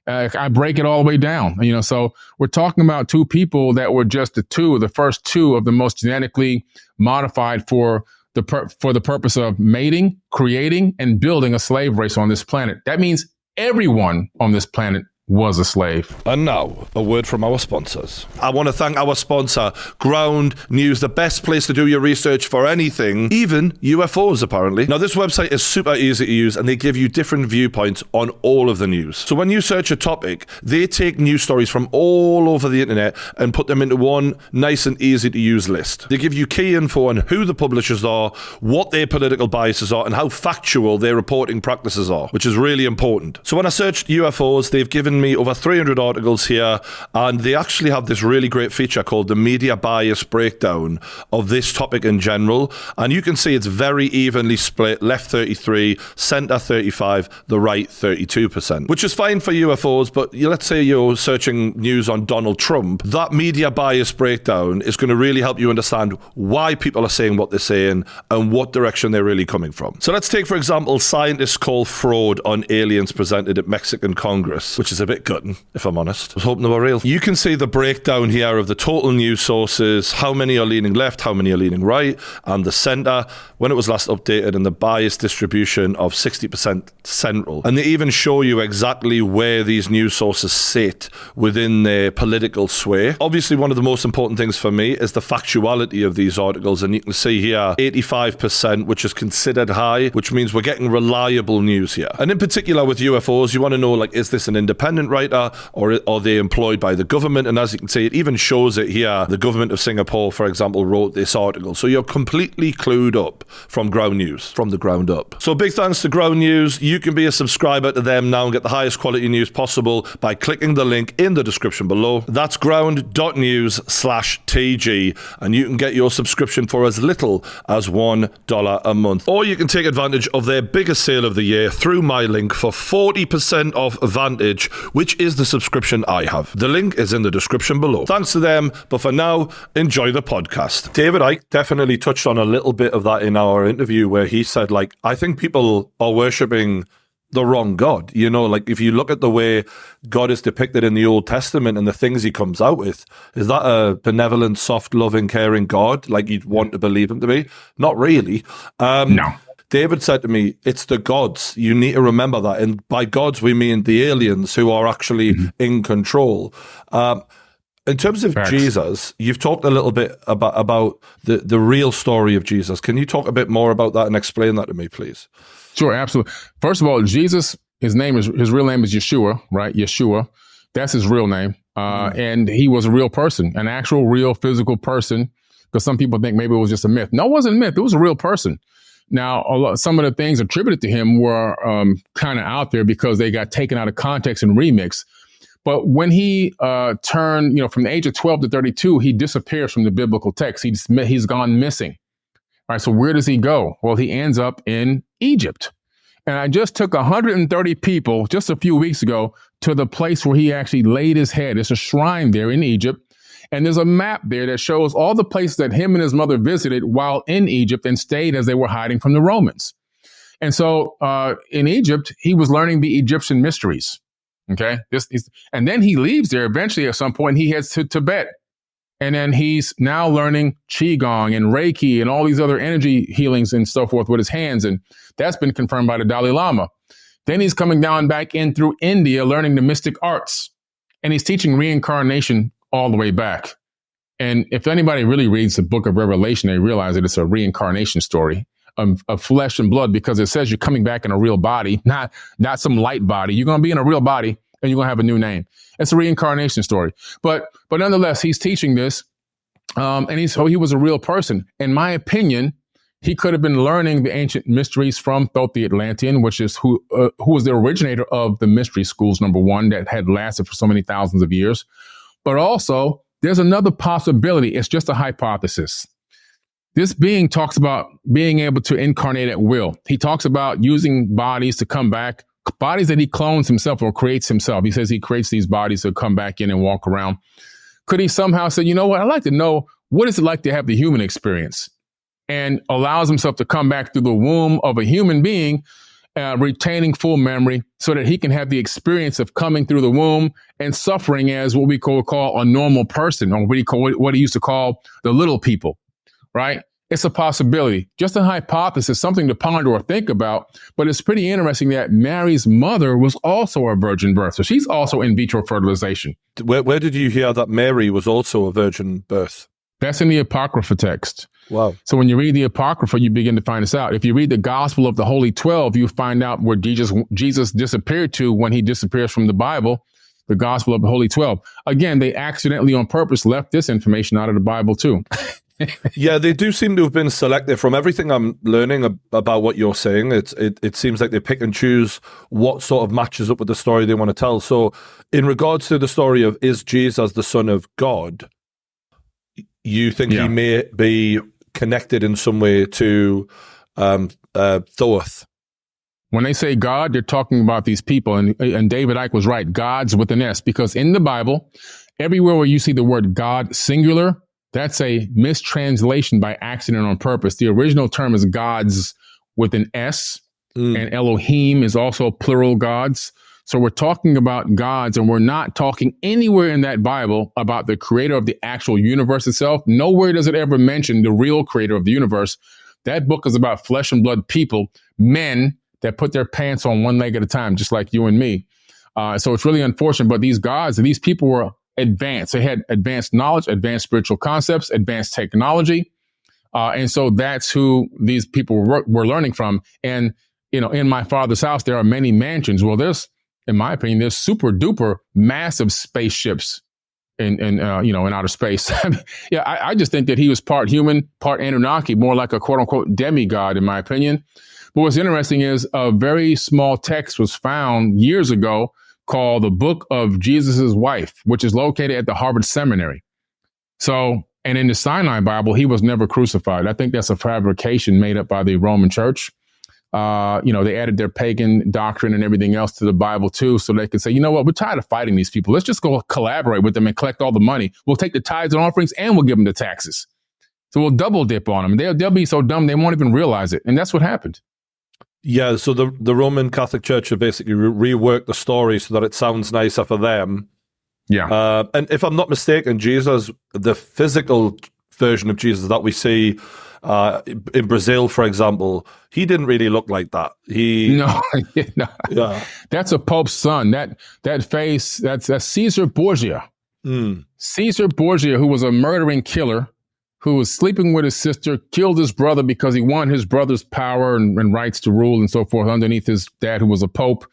I break it all the way down, so we're talking about two people that were just the first two of the most genetically modified for the purpose of mating, creating, and building a slave race on this planet. That means everyone on this planet was a slave. And now, a word from our sponsors. I want to thank our sponsor, Ground News, the best place to do your research for anything, even UFOs, apparently. Now, this website is super easy to use, and they give you different viewpoints on all of the news. So when you search a topic, they take news stories from all over the internet and put them into one nice and easy to use list. They give you key info on who the publishers are, what their political biases are, and how factual their reporting practices are, which is really important. So when I searched UFOs, they've given me over 300 articles here, and they actually have this really great feature called the media bias breakdown of this topic in general, and you can see it's very evenly split, left 33, center 35, the right 32%, which is fine for UFOs, but let's say you're searching news on Donald Trump, that media bias breakdown is going to really help you understand why people are saying what they're saying and what direction they're really coming from. So let's take, for example, scientists call fraud on aliens presented at Mexican Congress, which is a bit gutting, if I'm honest. I was hoping they were real. You can see the breakdown here of the total news sources, how many are leaning left, how many are leaning right, and the center, when it was last updated, and the bias distribution of 60% central. And they even show you exactly where these news sources sit within their political sway. Obviously, one of the most important things for me is the factuality of these articles, and you can see here 85%, which is considered high, which means we're getting reliable news here. And in particular with UFOs, you want to know, is this an independent writer, or are they employed by the government? And as you can see, it even shows it here. The government of Singapore, for example, wrote this article. So you're completely clued up from Ground News, from the ground up. So big thanks to Ground News. You can be a subscriber to them now and get the highest quality news possible by clicking the link in the description below. That's ground.news/TG, and you can get your subscription for as little as $1 a month. Or you can take advantage of their biggest sale of the year through my link for 40% off Vantage, which is the subscription I have. The link is in the description below. Thanks to them, but for now, enjoy the podcast. David Icke definitely touched on a little bit of that in our interview, where he said, I think people are worshipping the wrong God. If you look at the way God is depicted in the Old Testament and the things he comes out with, is that a benevolent, soft, loving, caring God like you'd want to believe him to be? Not really. No. David said to me, it's the gods. You need to remember that. And by gods, we mean the aliens who are actually in control. In terms of Facts. Jesus, you've talked a little bit about the real story of Jesus. Can you talk a bit more about that and explain that to me, please? Sure, absolutely. First of all, Jesus, his real name is Yeshua, right? Yeshua. That's his real name. And he was a real person, an actual real physical person, because some people think maybe it was just a myth. No, it wasn't a myth. It was a real person. Now, some of the things attributed to him were kind of out there because they got taken out of context and remixed. But when he turned, from the age of 12 to 32, he disappears from the biblical text. He's gone missing. All right, so where does he go? Well, he ends up in Egypt. And I just took 130 people just a few weeks ago to the place where he actually laid his head. It's a shrine there in Egypt. And there's a map there that shows all the places that him and his mother visited while in Egypt and stayed as they were hiding from the Romans. And so in Egypt, he was learning the Egyptian mysteries. Okay. And then he leaves there eventually at some point. He heads to Tibet. And then he's now learning Qigong and Reiki and all these other energy healings and so forth with his hands. And that's been confirmed by the Dalai Lama. Then he's coming down back in through India, learning the mystic arts. And he's teaching reincarnation all the way back. And if anybody really reads the book of Revelation, they realize that it's a reincarnation story of flesh and blood, because it says you're coming back in a real body, not some light body. You're going to be in a real body and you're going to have a new name. It's a reincarnation story. But nonetheless, he's teaching this. And he was a real person. In my opinion, he could have been learning the ancient mysteries from Thoth the Atlantean, which is who was the originator of the mystery schools, number one, that had lasted for so many thousands of years. But also, there's another possibility. It's just a hypothesis. This being talks about being able to incarnate at will. He talks about using bodies to come back, bodies that he clones himself or creates himself. He says he creates these bodies to come back in and walk around. Could he somehow say, you know what, I'd like to know, what is it like to have the human experience? and allows himself to come back through the womb of a human being, retaining full memory so that he can have the experience of coming through the womb and suffering as what we call a normal person, or what he used to call the little people, right? It's a possibility, just a hypothesis, something to ponder or think about. But it's pretty interesting that Mary's mother was also a virgin birth. So she's also in vitro fertilization. Where did you hear that Mary was also a virgin birth? That's in the Apocrypha text. Wow. So when you read the Apocrypha, you begin to find this out. If you read the Gospel of the Holy 12, you find out where Jesus disappeared to when he disappears from the Bible, the Gospel of the Holy 12. Again, they accidentally on purpose left this information out of the Bible too. Yeah, they do seem to have been selective. From everything I'm learning about what you're saying, it seems like they pick and choose what sort of matches up with the story they want to tell. So in regards to the story of, is Jesus the Son of God, you think he may be connected in some way to Thoth? When they say God, they're talking about these people. And David Icke was right, gods with an S, because in the Bible, everywhere where you see the word God singular, that's a mistranslation by accident on purpose. The original term is gods with an S, and Elohim is also plural gods. So we're talking about gods, and we're not talking anywhere in that Bible about the creator of the actual universe itself. Nowhere does it ever mention the real creator of the universe. That book is about flesh and blood people, men that put their pants on one leg at a time, just like you and me. So it's really unfortunate. But these gods, these people were advanced. They had advanced knowledge, advanced spiritual concepts, advanced technology. And so that's who these people were learning from. And, you know, in my father's house, there are many mansions. Well, in my opinion, there's super duper massive spaceships in outer space. I just think that he was part human, part Anunnaki, more like a quote unquote demigod, in my opinion. But what's interesting is a very small text was found years ago called the Book of Jesus's Wife, which is located at the Harvard Seminary. So, and in the Sinai Bible, he was never crucified. I think that's a fabrication made up by the Roman Church. They added their pagan doctrine and everything else to the Bible too, so they could say, you know what, we're tired of fighting these people. Let's just go collaborate with them and collect all the money. We'll take the tithes and offerings and we'll give them the taxes. So we'll double dip on them. They'll be so dumb they won't even realize it. And that's what happened. Yeah, so the Roman Catholic Church have basically reworked the story so that it sounds nicer for them. Yeah. And if I'm not mistaken, Jesus, the physical version of Jesus that we see in Brazil, for example, he didn't really look like that. No. Yeah. That's a Pope's son. That face, that's Caesar Borgia. Caesar Borgia, who was a murdering killer, who was sleeping with his sister, killed his brother because he wanted his brother's power and rights to rule and so forth underneath his dad, who was a pope.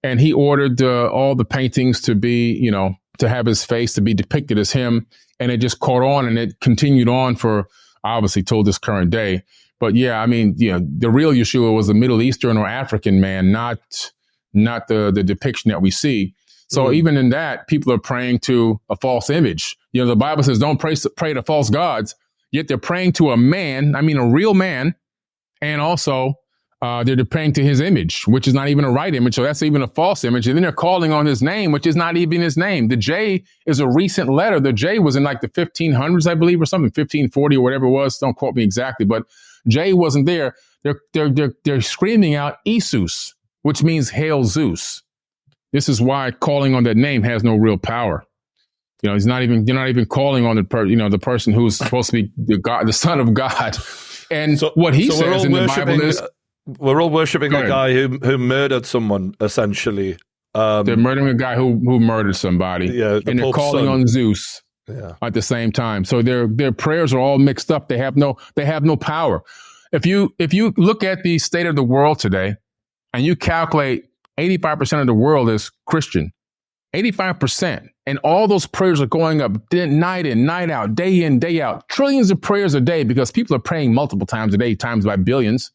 And he ordered all the paintings to be, to have his face to be depicted as him. And it just caught on, and it continued on for obviously till this current day. But yeah, I mean, the real Yeshua was a Middle Eastern or African man, not the depiction that we see. So even in that, people are praying to a false image. The Bible says don't pray to false gods, yet they're praying to a man, a real man, and also they're praying to his image, which is not even a right image. So that's even a false image. And then they're calling on his name, which is not even his name. The J is a recent letter. The J was in like the 1500s, I believe, or something, 1540 or whatever it was. Don't quote me exactly, but J wasn't there. They're screaming out Isus, which means Hail Zeus. This is why calling on that name has no real power. You're not even calling on the person who's supposed to be the Son of God. And what he says in the Bible is, we're all worshiping a guy who murdered someone, essentially. They're murdering a guy who murdered somebody. Yeah, and they're calling on Zeus at the same time. So their prayers are all mixed up. They have no power. If you look at the state of the world today, and you calculate 85% of the world is Christian, 85%, and all those prayers are going up night in, night out, day in, day out, trillions of prayers a day, because people are praying multiple times a day, times by billions.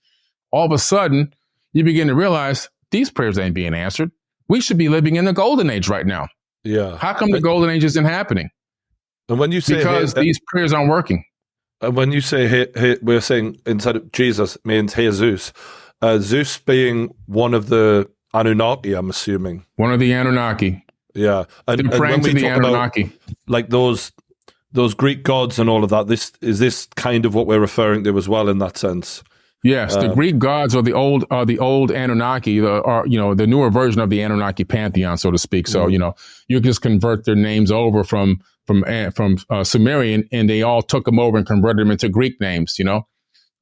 All of a sudden, you begin to realize these prayers ain't being answered. We should be living in the golden age right now. Yeah. How come the golden age isn't happening? And when you say because these prayers aren't working. And when you say we're saying instead of Jesus means Jesus, Zeus being one of the Anunnaki, I'm assuming. One of the Anunnaki. Yeah. And praying to the Anunnaki. About, like those those Greek gods and all of that. This kind of what we're referring to as well in that sense. Yes, the Greek gods are the old Anunnaki, the newer version of the Anunnaki pantheon, so to speak. So you just convert their names over from Sumerian, and they all took them over and converted them into Greek names.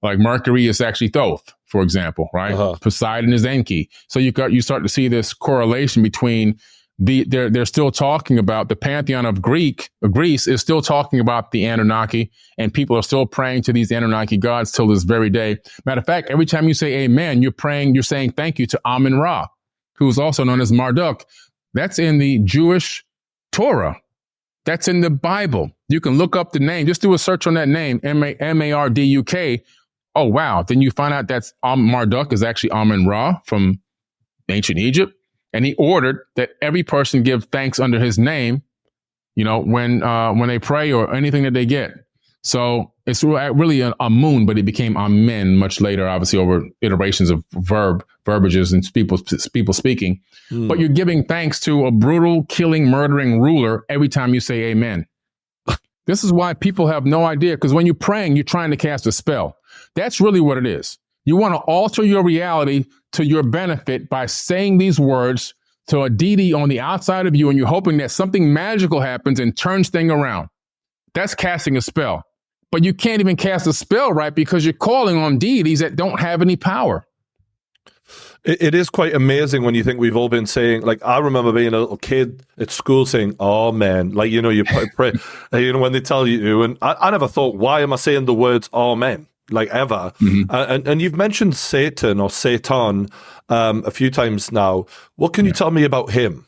Like Mercury is actually Thoth, for example, right? Poseidon is Enki. So you start to see this correlation between they're still talking about the pantheon of Greece is still talking about the Anunnaki, and people are still praying to these Anunnaki gods till this very day. Matter of fact, every time you say amen, you're saying thank you to Amun-Ra, who is also known as Marduk. That's in the Jewish Torah. That's in the Bible. You can look up the name. Just do a search on that name, Marduk. Oh, wow. Then you find out that's Marduk is actually Amun-Ra from ancient Egypt. And he ordered that every person give thanks under his name, when they pray or anything that they get. So it's really a moon, but it became amen much later, obviously over iterations of verbages and people speaking. But you're giving thanks to a brutal, killing, murdering ruler every time you say amen. This is why people have no idea, because when you're praying, you're trying to cast a spell. That's really what it is. You want to alter your reality to your benefit by saying these words to a deity on the outside of you, and you're hoping that something magical happens and turns things around. That's casting a spell. But you can't even cast a spell right because you're calling on deities that don't have any power. It is quite amazing when you think we've all been saying, like, I remember being a little kid at school saying, oh, man, like, you pray, when they tell you to, and I never thought, why am I saying the words, oh, man? Like ever. And you've mentioned Satan or Satan a few times now. What can you tell me about him?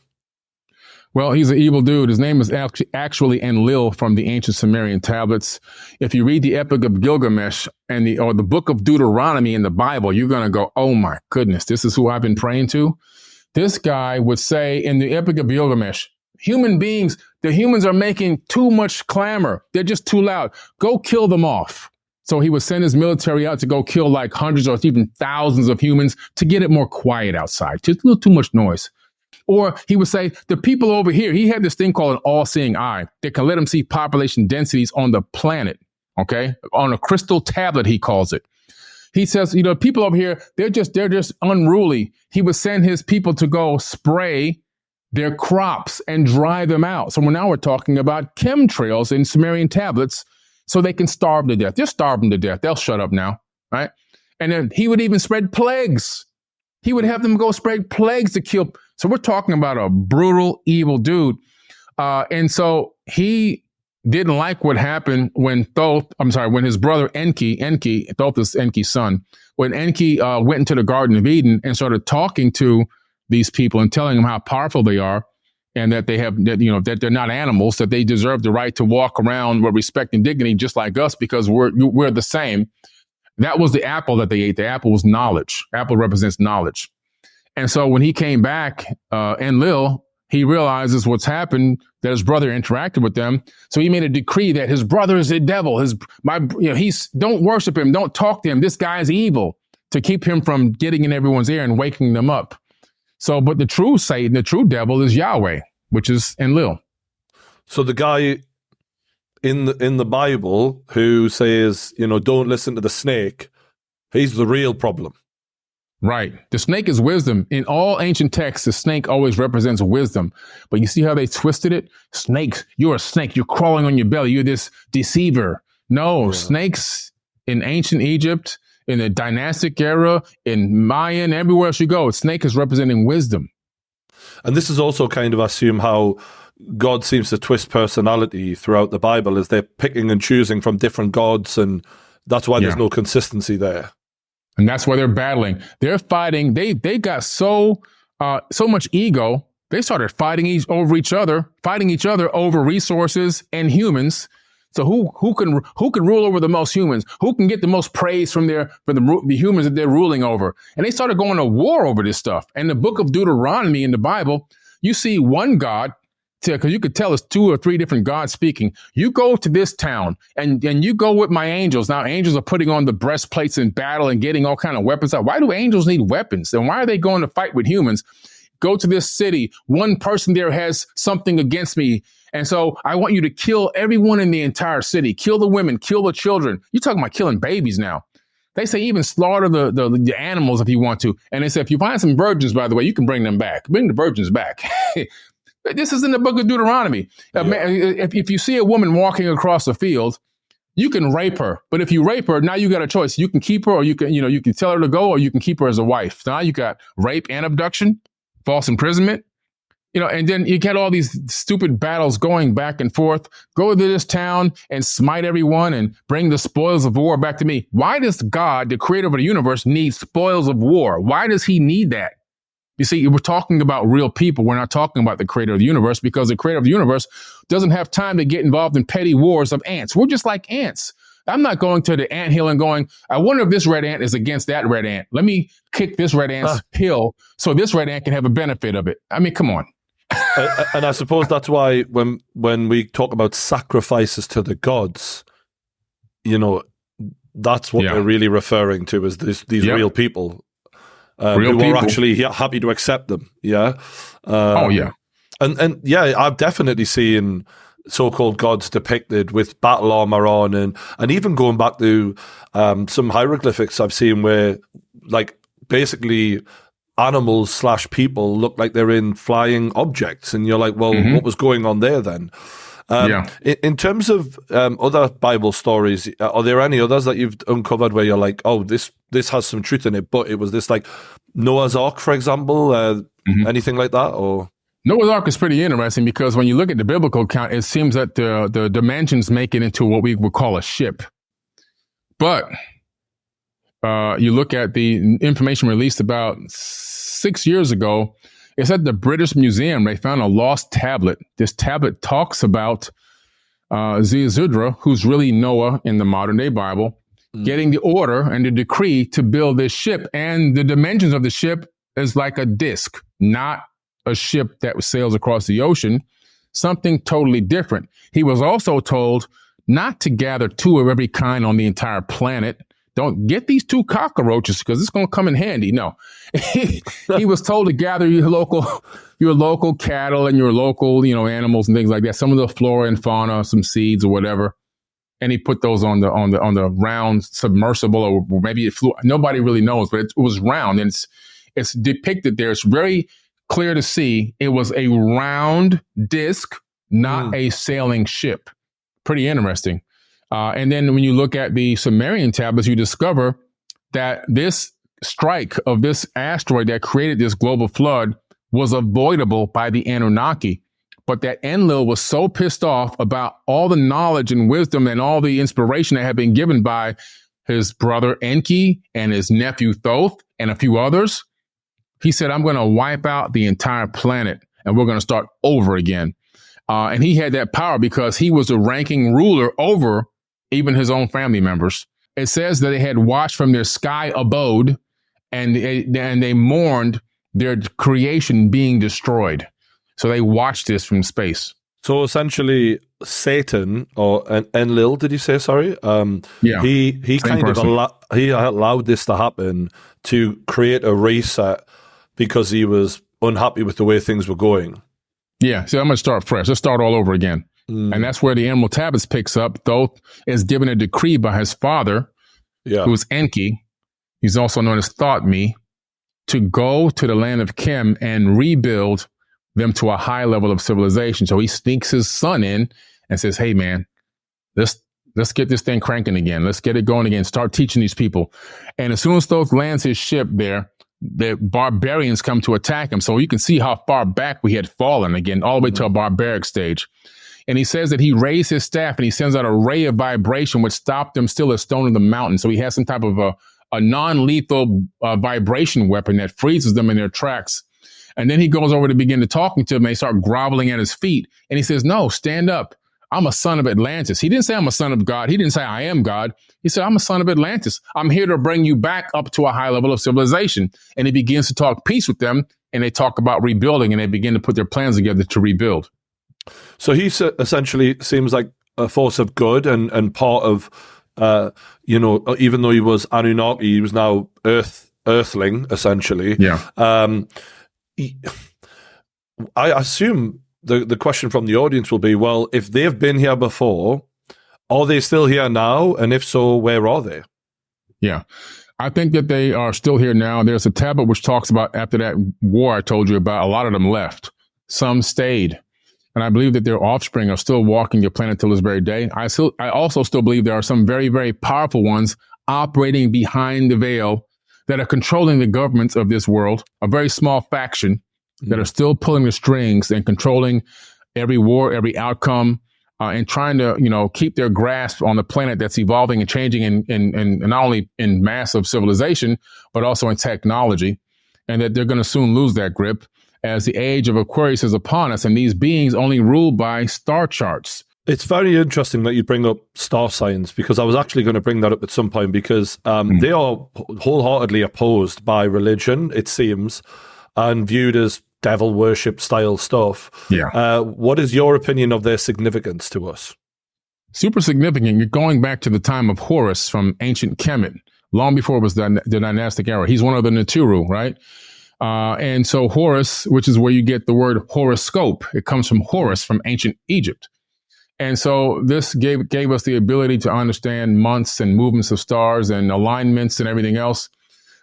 Well, he's an evil dude. His name is actually Enlil from the ancient Sumerian tablets. If you read the Epic of Gilgamesh or the book of Deuteronomy in the Bible, you're going to go, oh my goodness, this is who I've been praying to. This guy would say in the Epic of Gilgamesh, the humans are making too much clamor. They're just too loud. Go kill them off. So he would send his military out to go kill like hundreds or even thousands of humans to get it more quiet outside. Just a little too much noise. Or he would say, the people over here, he had this thing called an all-seeing eye that can let him see population densities on the planet, okay? On a crystal tablet, he calls it. He says, people over here, they're just unruly. He would send his people to go spray their crops and dry them out. So now we're talking about chemtrails in Sumerian tablets, so they can starve to death. Just starve them to death. They'll shut up now, right? And then he would even spread plagues. He would have them go spread plagues to kill. So we're talking about a brutal, evil dude. And so he didn't like what happened when his brother Enki, Thoth is Enki's son, when Enki went into the Garden of Eden and started talking to these people and telling them how powerful they are, and that that they're not animals, that they deserve the right to walk around with respect and dignity just like us because we're the same. That was the apple that they ate. The apple was knowledge. Apple represents knowledge. And so when he came back, Enlil, he realizes what's happened, that his brother interacted with them. So he made a decree that his brother is the devil. Don't worship him. Don't talk to him. This guy is evil, to keep him from getting in everyone's ear and waking them up. So, but the true Satan, the true devil is Yahweh, which is Enlil. So the guy in the Bible who says, don't listen to the snake, he's the real problem. Right. The snake is wisdom. In all ancient texts, the snake always represents wisdom. But you see how they twisted it? Snakes, you're a snake. You're crawling on your belly. You're this deceiver. No, snakes in ancient Egypt, in the dynastic era, in Mayan, everywhere else you go, snake is representing wisdom. And this is also kind of, I assume, how God seems to twist personality throughout the Bible, is they're picking and choosing from different gods, and that's why there's no consistency there. And that's why they're battling. They're fighting. They got so much ego. They started fighting each other over resources and humans. So who can rule over the most humans? Who can get the most praise from the humans that they're ruling over? And they started going to war over this stuff. And the book of Deuteronomy in the Bible, you see one God, because you could tell it's 2 or 3 different gods speaking. You go to this town and you go with my angels. Now angels are putting on the breastplates in battle and getting all kind of weapons out. Why do angels need weapons? And why are they going to fight with humans? go to this city. One person there has something against me. And so I want you to kill everyone in the entire city. Kill the women, kill the children. You're talking about killing babies now. They say even slaughter the animals if you want to. And they say, if you find some virgins, by the way, you can bring them back. Bring the virgins back. This is in the book of Deuteronomy. Yeah. If you see a woman walking across the field, you can rape her. But if you rape her, now you got a choice. You can keep her, or you can tell her to go, or you can keep her as a wife. Now you got rape and abduction, false imprisonment. And then you get all these stupid battles going back and forth. Go to this town and smite everyone and bring the spoils of war back to me. Why does God, the creator of the universe, need spoils of war? Why does he need that? You see, we're talking about real people. We're not talking about the creator of the universe, because the creator of the universe doesn't have time to get involved in petty wars of ants. We're just like ants. I'm not going to the anthill and going, I wonder if this red ant is against that red ant. Let me kick this red ant's hill so this red ant can have a benefit of it. I mean, come on. And I suppose that's why when we talk about sacrifices to the gods, that's what they're really referring to, is these real people. Who are actually happy to accept them. Yeah. And I've definitely seen so-called gods depicted with battle armor on, and even going back to some hieroglyphics I've seen where, like, basically animals / people look like they're in flying objects, and you're like, well, what was going on there then? In terms of other Bible stories, are there any others that you've uncovered where you're like, oh, this has some truth in it, but it was this, like Noah's Ark, for example, anything like that? Or Noah's Ark is pretty interesting, because when you look at the biblical account, it seems that the dimensions make it into what we would call a ship. But you look at the information released about 6 years ago. It's at the British Museum. They found a lost tablet. This tablet talks about Ziusudra, who's really Noah in the modern day Bible, getting the order and the decree to build this ship. And the dimensions of the ship is like a disc, not a ship that sails across the ocean, something totally different. He was also told not to gather 2 of every kind on the entire planet. Don't get these 2 cockroaches, because it's going to come in handy. No, he was told to gather your local cattle and your local, animals and things like that. Some of the flora and fauna, some seeds or whatever. And he put those on the round submersible, or maybe it flew. Nobody really knows, but it was round, and it's depicted there. It's very clear to see it was a round disc, not a sailing ship. Pretty interesting. And then when you look at the Sumerian tablets, you discover that this strike of this asteroid that created this global flood was avoidable by the Anunnaki. But that Enlil was so pissed off about all the knowledge and wisdom and all the inspiration that had been given by his brother Enki and his nephew Thoth and a few others. He said, I'm going to wipe out the entire planet and we're going to start over again. And he had that power because he was the ranking ruler over even his own family members. It says that they had watched from their sky abode, and they mourned their creation being destroyed. So they watched this from space. So essentially, Satan, or Enlil, did you say? Sorry. He kind of allowed this to happen to create a reset because he was unhappy with the way things were going. Yeah. So I'm going to start fresh. Let's start all over again. And that's where the Emerald Tablets picks up. Thoth is given a decree by his father, who's Enki. He's also known as Thothmi, to go to the land of Chem and rebuild them to a high level of civilization. So he sneaks his son in and says, hey, man, let's get this thing cranking again. Let's get it going again. Start teaching these people. And as soon as Thoth lands his ship there, the barbarians come to attack him. So you can see how far back we had fallen again, all the way to a barbaric stage. And he says that he raised his staff and he sends out a ray of vibration, which stopped them still a stone in the mountain. So he has some type of a non-lethal vibration weapon that freezes them in their tracks. And then he goes over to begin to talking to them. And they start groveling at his feet. And he says, no, stand up. I'm a son of Atlantis. He didn't say I'm a son of God. He didn't say I am God. He said, I'm a son of Atlantis. I'm here to bring you back up to a high level of civilization. And he begins to talk peace with them. And they talk about rebuilding, and they begin to put their plans together to rebuild. So he essentially seems like a force of good and part of, even though he was Anunnaki, he was now Earthling, essentially. Yeah. I assume the question from the audience will be, well, if they've been here before, are they still here now? And if so, where are they? Yeah. I think that they are still here now. There's a tablet which talks about after that war I told you about, a lot of them left. Some stayed. And I believe that their offspring are still walking the planet till this very day. I also still believe there are some very, very powerful ones operating behind the veil that are controlling the governments of this world, a very small faction that are still pulling the strings and controlling every war, every outcome, and trying to, keep their grasp on the planet that's evolving and changing in not only in massive civilization, but also in technology, and that they're going to soon lose that grip as the age of Aquarius is upon us, and these beings only ruled by star charts. It's very interesting that you bring up star signs, because I was actually going to bring that up at some point, because they are wholeheartedly opposed by religion, it seems, and viewed as devil worship style stuff. Yeah. What is your opinion of their significance to us? Super significant. You're going back to the time of Horus from ancient Kemet, long before it was the dynastic era. He's one of the Naturu, right? And so Horus, which is where you get the word horoscope, it comes from Horus from ancient Egypt. And so this gave us the ability to understand months and movements of stars and alignments and everything else.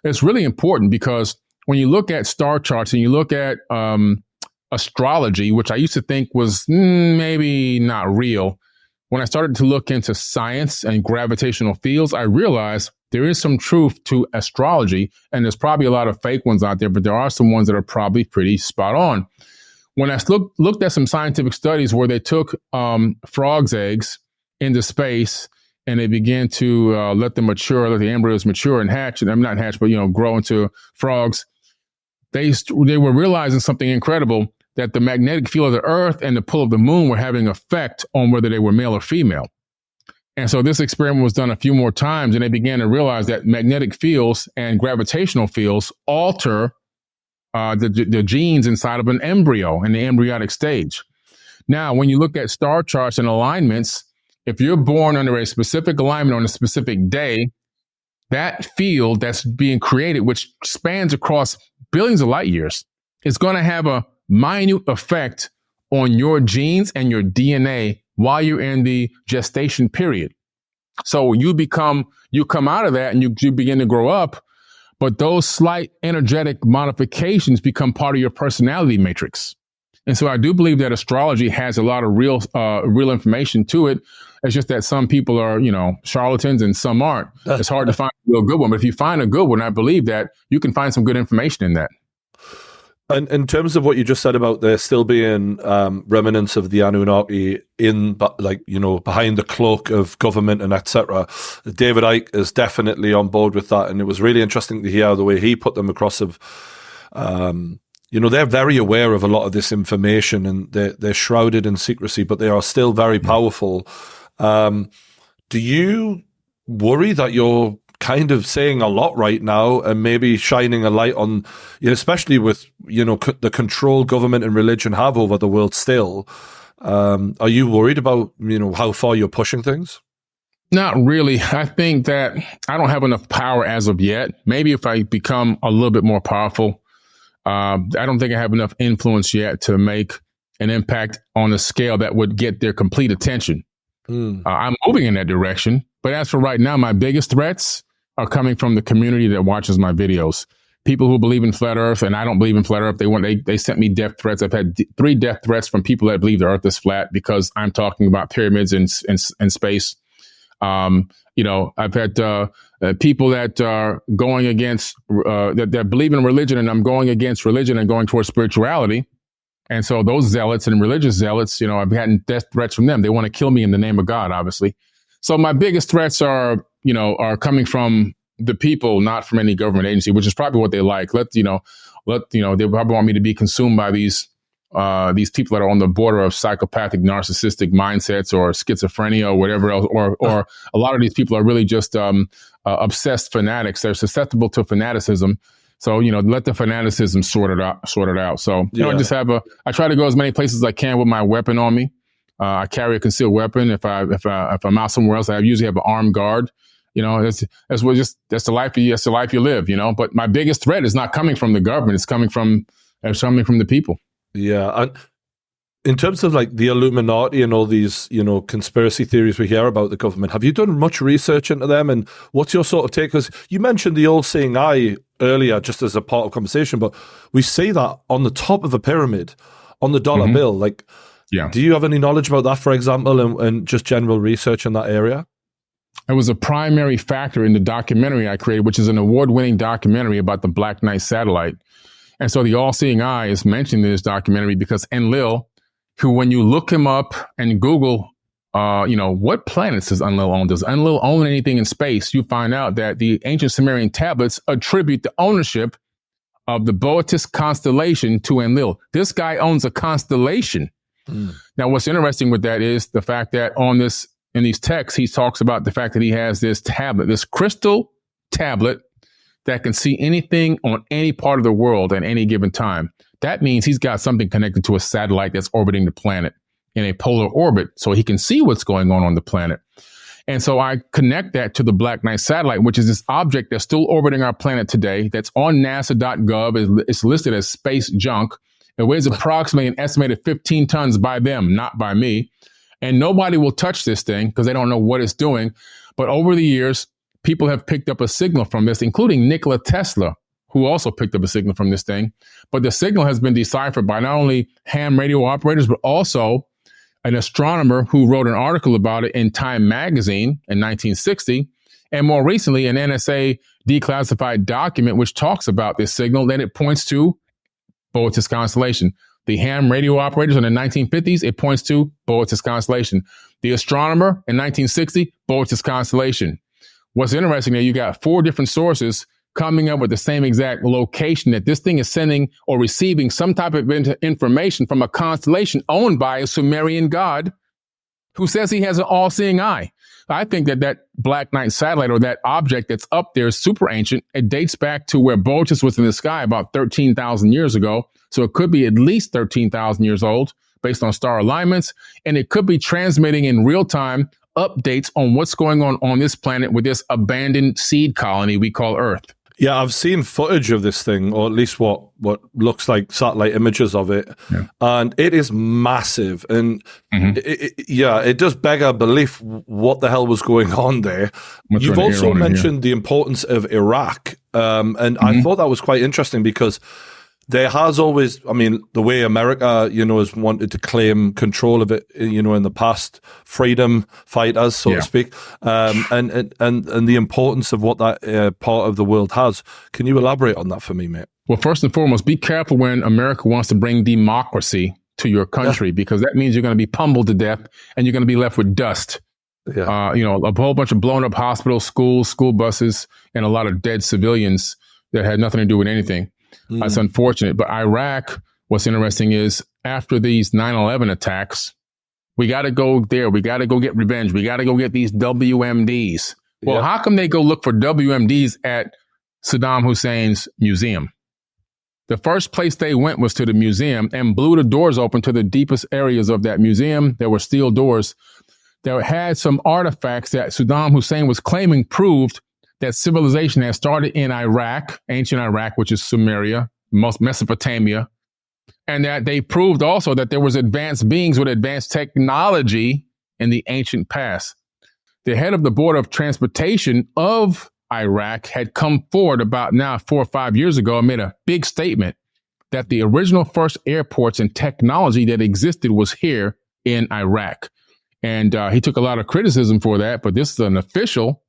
It's really important because when you look at star charts and you look at astrology, which I used to think was maybe not real, when I started to look into science and gravitational fields, I realized there is some truth to astrology, and there's probably a lot of fake ones out there, but there are some ones that are probably pretty spot on. When I looked at some scientific studies where they took frogs' eggs into space and they began to let them mature, let the embryos mature and hatch, and not hatch, but grow into frogs, they were realizing something incredible, that the magnetic field of the Earth and the pull of the moon were having effect on whether they were male or female. And so this experiment was done a few more times, and they began to realize that magnetic fields and gravitational fields alter the genes inside of an embryo in the embryonic stage. Now, when you look at star charts and alignments, if you're born under a specific alignment on a specific day, that field that's being created, which spans across billions of light years, is going to have a minute effect on your genes and your DNA while you're in the gestation period. So you come out of that and you begin to grow up, but those slight energetic modifications become part of your personality matrix. And so I do believe that astrology has a lot of real information to it. It's just that some people are, charlatans and some aren't. It's hard to find a real good one. But if you find a good one, I believe that you can find some good information in that. And in terms of what you just said about there still being remnants of the Anunnaki behind the cloak of government and etc., David Icke is definitely on board with that. And it was really interesting to hear the way he put them across of, they're very aware of a lot of this information, and they're shrouded in secrecy, but they are still very powerful. Do you worry that you're kind of saying a lot right now and maybe shining a light on, especially with, the control government and religion have over the world still? Are you worried about, how far you're pushing things? Not really. I think that I don't have enough power as of yet. Maybe if I become a little bit more powerful, I don't think I have enough influence yet to make an impact on a scale that would get their complete attention. I'm moving in that direction. But as for right now, my biggest threats are coming from the community that watches my videos. People who believe in flat Earth, and I don't believe in flat Earth. They sent me death threats. I've had 3 death threats from people that believe the Earth is flat because I'm talking about pyramids in space. I've had people that are going against that believe in religion, and I'm going against religion and going towards spirituality. And so those zealots and religious zealots, I've gotten death threats from them. They want to kill me in the name of God, obviously. So my biggest threats are coming from the people, not from any government agency, which is probably what they like. They probably want me to be consumed by these people that are on the border of psychopathic, narcissistic mindsets or schizophrenia or whatever else, or a lot of these people are really just obsessed fanatics. They're susceptible to fanaticism. So, let the fanaticism sort it out. So, I try to go as many places as I can with my weapon on me. I carry a concealed weapon. If I'm out somewhere else, I usually have an armed guard. That's the life you live. But my biggest threat is not coming from the government. It's coming from as something from the people. Yeah. And in terms of like the Illuminati and all these, conspiracy theories we hear about the government, have you done much research into them? And what's your sort of take? Because you mentioned the all-seeing eye earlier, just as a part of conversation, but we see that on the top of a pyramid, on the dollar bill. Like, do you have any knowledge about that, for example, and just general research in that area? It was a primary factor in the documentary I created, which is an award-winning documentary about the Black Knight satellite. And so the all-seeing eye is mentioned in this documentary because Enlil, who, when you look him up and Google, what planets does Enlil own? Does Enlil own anything in space? You find out that the ancient Sumerian tablets attribute the ownership of the Boötis constellation to Enlil. This guy owns a constellation. Now, what's interesting with that is the fact that in these texts, he talks about the fact that he has this tablet, this crystal tablet that can see anything on any part of the world at any given time. That means he's got something connected to a satellite that's orbiting the planet in a polar orbit, so he can see what's going on the planet. And so I connect that to the Black Knight satellite, which is this object that's still orbiting our planet today, that's on NASA.gov. It's listed as space junk. It weighs approximately an estimated 15 tons by them, not by me. And nobody will touch this thing because they don't know what it's doing. But over the years, people have picked up a signal from this, including Nikola Tesla, who also picked up a signal from this thing. But the signal has been deciphered by not only ham radio operators, but also an astronomer who wrote an article about it in Time magazine in 1960. And more recently, an NSA declassified document, which talks about this signal, that it points to Boötis constellation. The ham radio operators in the 1950s, it points to Boötis constellation. The astronomer in 1960, Boötis constellation. What's interesting there, you got 4 different sources coming up with the same exact location that this thing is sending or receiving some type of information from a constellation owned by a Sumerian god who says he has an all-seeing eye. I think that Black Knight satellite, or that object that's up there, is super ancient. It dates back to where Boötis was in the sky about 13,000 years ago. So it could be at least 13,000 years old based on star alignments. And it could be transmitting in real time updates on what's going on this planet with this abandoned seed colony we call Earth. Yeah, I've seen footage of this thing, or at least what looks like satellite images of it, and it is massive. And it does beg our belief what the hell was going on there. You've also mentioned the importance of Iraq, and I thought that was quite interesting because there has always, the way America, has wanted to claim control of it, in the past, freedom fighters, so to speak, and the importance of what that part of the world has. Can you elaborate on that for me, mate? Well, first and foremost, be careful when America wants to bring democracy to your country, because that means you're going to be pummeled to death and you're going to be left with dust. A whole bunch of blown up hospitals, schools, school buses, and a lot of dead civilians that had nothing to do with anything. It's unfortunate. But Iraq, what's interesting is after these 9/11 attacks, we got to go there. We got to go get revenge. We got to go get these WMDs. Well, how come they go look for WMDs at Saddam Hussein's museum? The first place they went was to the museum and blew the doors open to the deepest areas of that museum. There were steel doors that had some artifacts that Saddam Hussein was claiming proved that civilization had started in Iraq, ancient Iraq, which is Sumeria, Mesopotamia, and that they proved also that there was advanced beings with advanced technology in the ancient past. The head of the Board of Transportation of Iraq had come forward about now 4 or 5 years ago and made a big statement that the original first airports and technology that existed was here in Iraq. And he took a lot of criticism for that, but this is an official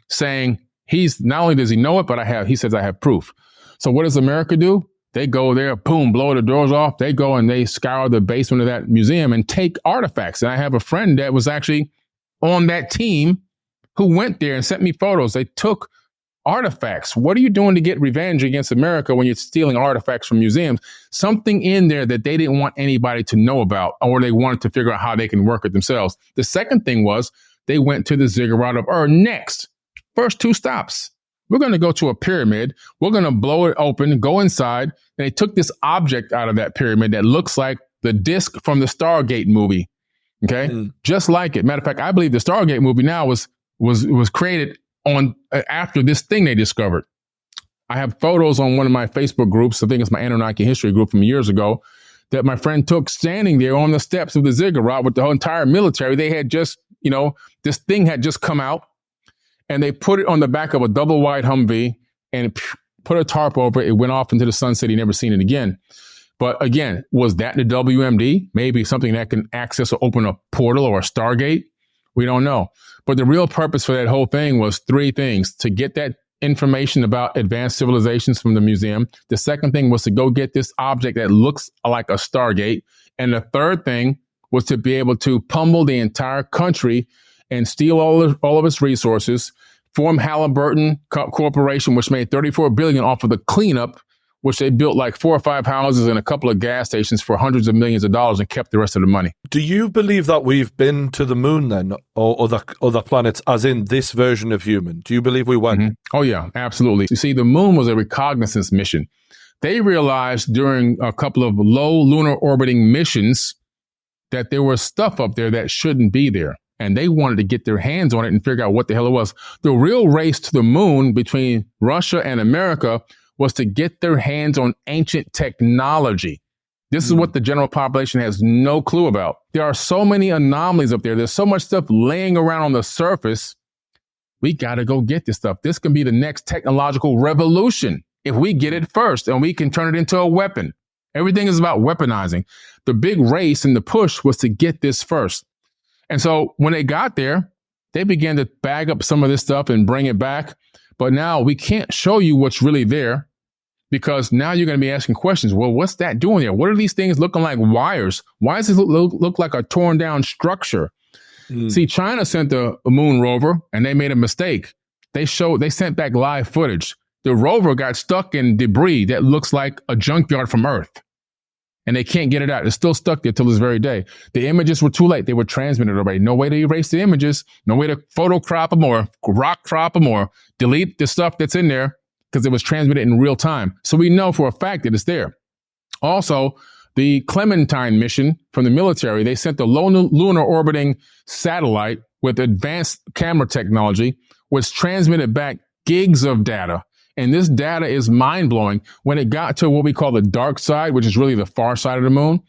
saying he's not only does he know it, but he says I have proof. So what does America do? They go there, boom, blow the doors off. They go and they scour the basement of that museum and take artifacts. And I have a friend that was actually on that team who went there and sent me photos. They took artifacts. What are you doing to get revenge against America when you're stealing artifacts from museums? Something in there that they didn't want anybody to know about, or they wanted to figure out how they can work it themselves. The second thing was they went to the ziggurat of Ur next. First 2 stops. We're going to go to a pyramid. We're going to blow it open, go inside. And they took this object out of that pyramid that looks like the disc from the Stargate movie. Okay. Just like it. Matter of fact, I believe the Stargate movie now was created on after this thing they discovered. I have photos on one of my Facebook groups. I think it's my Anunnaki history group from years ago that my friend took standing there on the steps of the ziggurat with the whole entire military. They had just, this thing had just come out and they put it on the back of a double wide Humvee and put a tarp over it. It went off into the sunset. He never seen it again. But again, was that the WMD? Maybe something that can access or open a portal or a Stargate? We don't know. But the real purpose for that whole thing was three things: to get that information about advanced civilizations from the museum. The second thing was to go get this object that looks like a Stargate. And the third thing was to be able to pummel the entire country and steal all of its resources, form Halliburton Corporation, which made $34 billion off of the cleanup, which they built like 4 or 5 houses and a couple of gas stations for hundreds of millions of dollars and kept the rest of the money. Do you believe that we've been to the moon then, or other planets, as in this version of human? Do you believe we went? Mm-hmm. Oh, yeah, absolutely. You see, the moon was a reconnaissance mission. They realized during a couple of low lunar orbiting missions that there was stuff up there that shouldn't be there. And they wanted to get their hands on it and figure out what the hell it was. The real race to the moon between Russia and America was to get their hands on ancient technology. This is what the general population has no clue about. There are so many anomalies up there. There's so much stuff laying around on the surface. We got to go get this stuff. This can be the next technological revolution if we get it first and we can turn it into a weapon. Everything is about weaponizing. The big race and the push was to get this first. And so when they got there, they began to bag up some of this stuff and bring it back. But now we can't show you what's really there, because now you're going to be asking questions. Well, what's that doing there? What are these things looking like wires? Why does it look like a torn down structure? See, China sent a moon rover and they made a mistake. They sent back live footage. The rover got stuck in debris that looks like a junkyard from Earth. And they can't get it out. It's still stuck there till this very day. The images were too late. They were transmitted already. No way to erase the images. No way to photo crop them or rock crop them or delete the stuff that's in there, because it was transmitted in real time. So we know for a fact that it's there. Also, the Clementine mission from the military, they sent the low lunar orbiting satellite with advanced camera technology, which transmitted back gigs of data. And this data is mind-blowing. When it got to what we call the dark side, which is really the far side of the moon,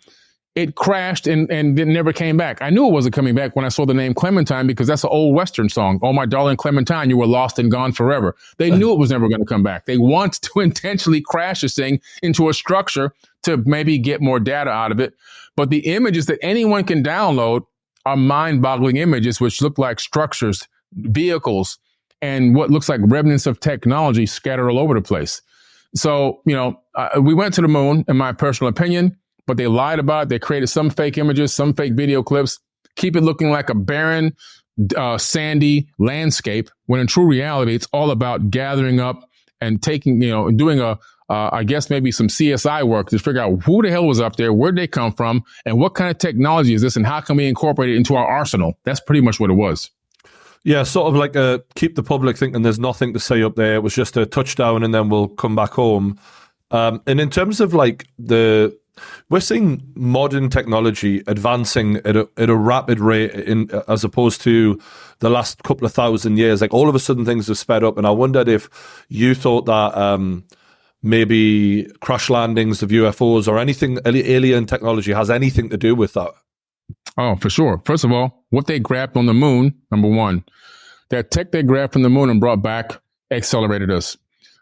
it crashed and it never came back. I knew it wasn't coming back when I saw the name Clementine, because that's an old Western song. Oh, my darling Clementine, you were lost and gone forever. They knew it was never going to come back. They want to intentionally crash this thing into a structure to maybe get more data out of it. But the images that anyone can download are mind-boggling images, which look like structures, vehicles, and what looks like remnants of technology scattered all over the place. So, we went to the moon, in my personal opinion, but they lied about it. They created some fake images, some fake video clips, keep it looking like a barren, sandy landscape, when in true reality, it's all about gathering up and taking, doing I guess maybe some CSI work to figure out who the hell was up there, where'd they come from, and what kind of technology is this, and how can we incorporate it into our arsenal? That's pretty much what it was. Yeah, sort of like keep the public thinking there's nothing to say up there. It was just a touchdown and then we'll come back home. And in terms of like we're seeing modern technology advancing at a rapid rate as opposed to the last couple of thousand years. Like all of a sudden things have sped up. And I wondered if you thought that maybe crash landings of UFOs or anything, alien technology has anything to do with that. Oh, for sure. First of all, what they grabbed on the moon, number one, that tech they grabbed from the moon and brought back accelerated us.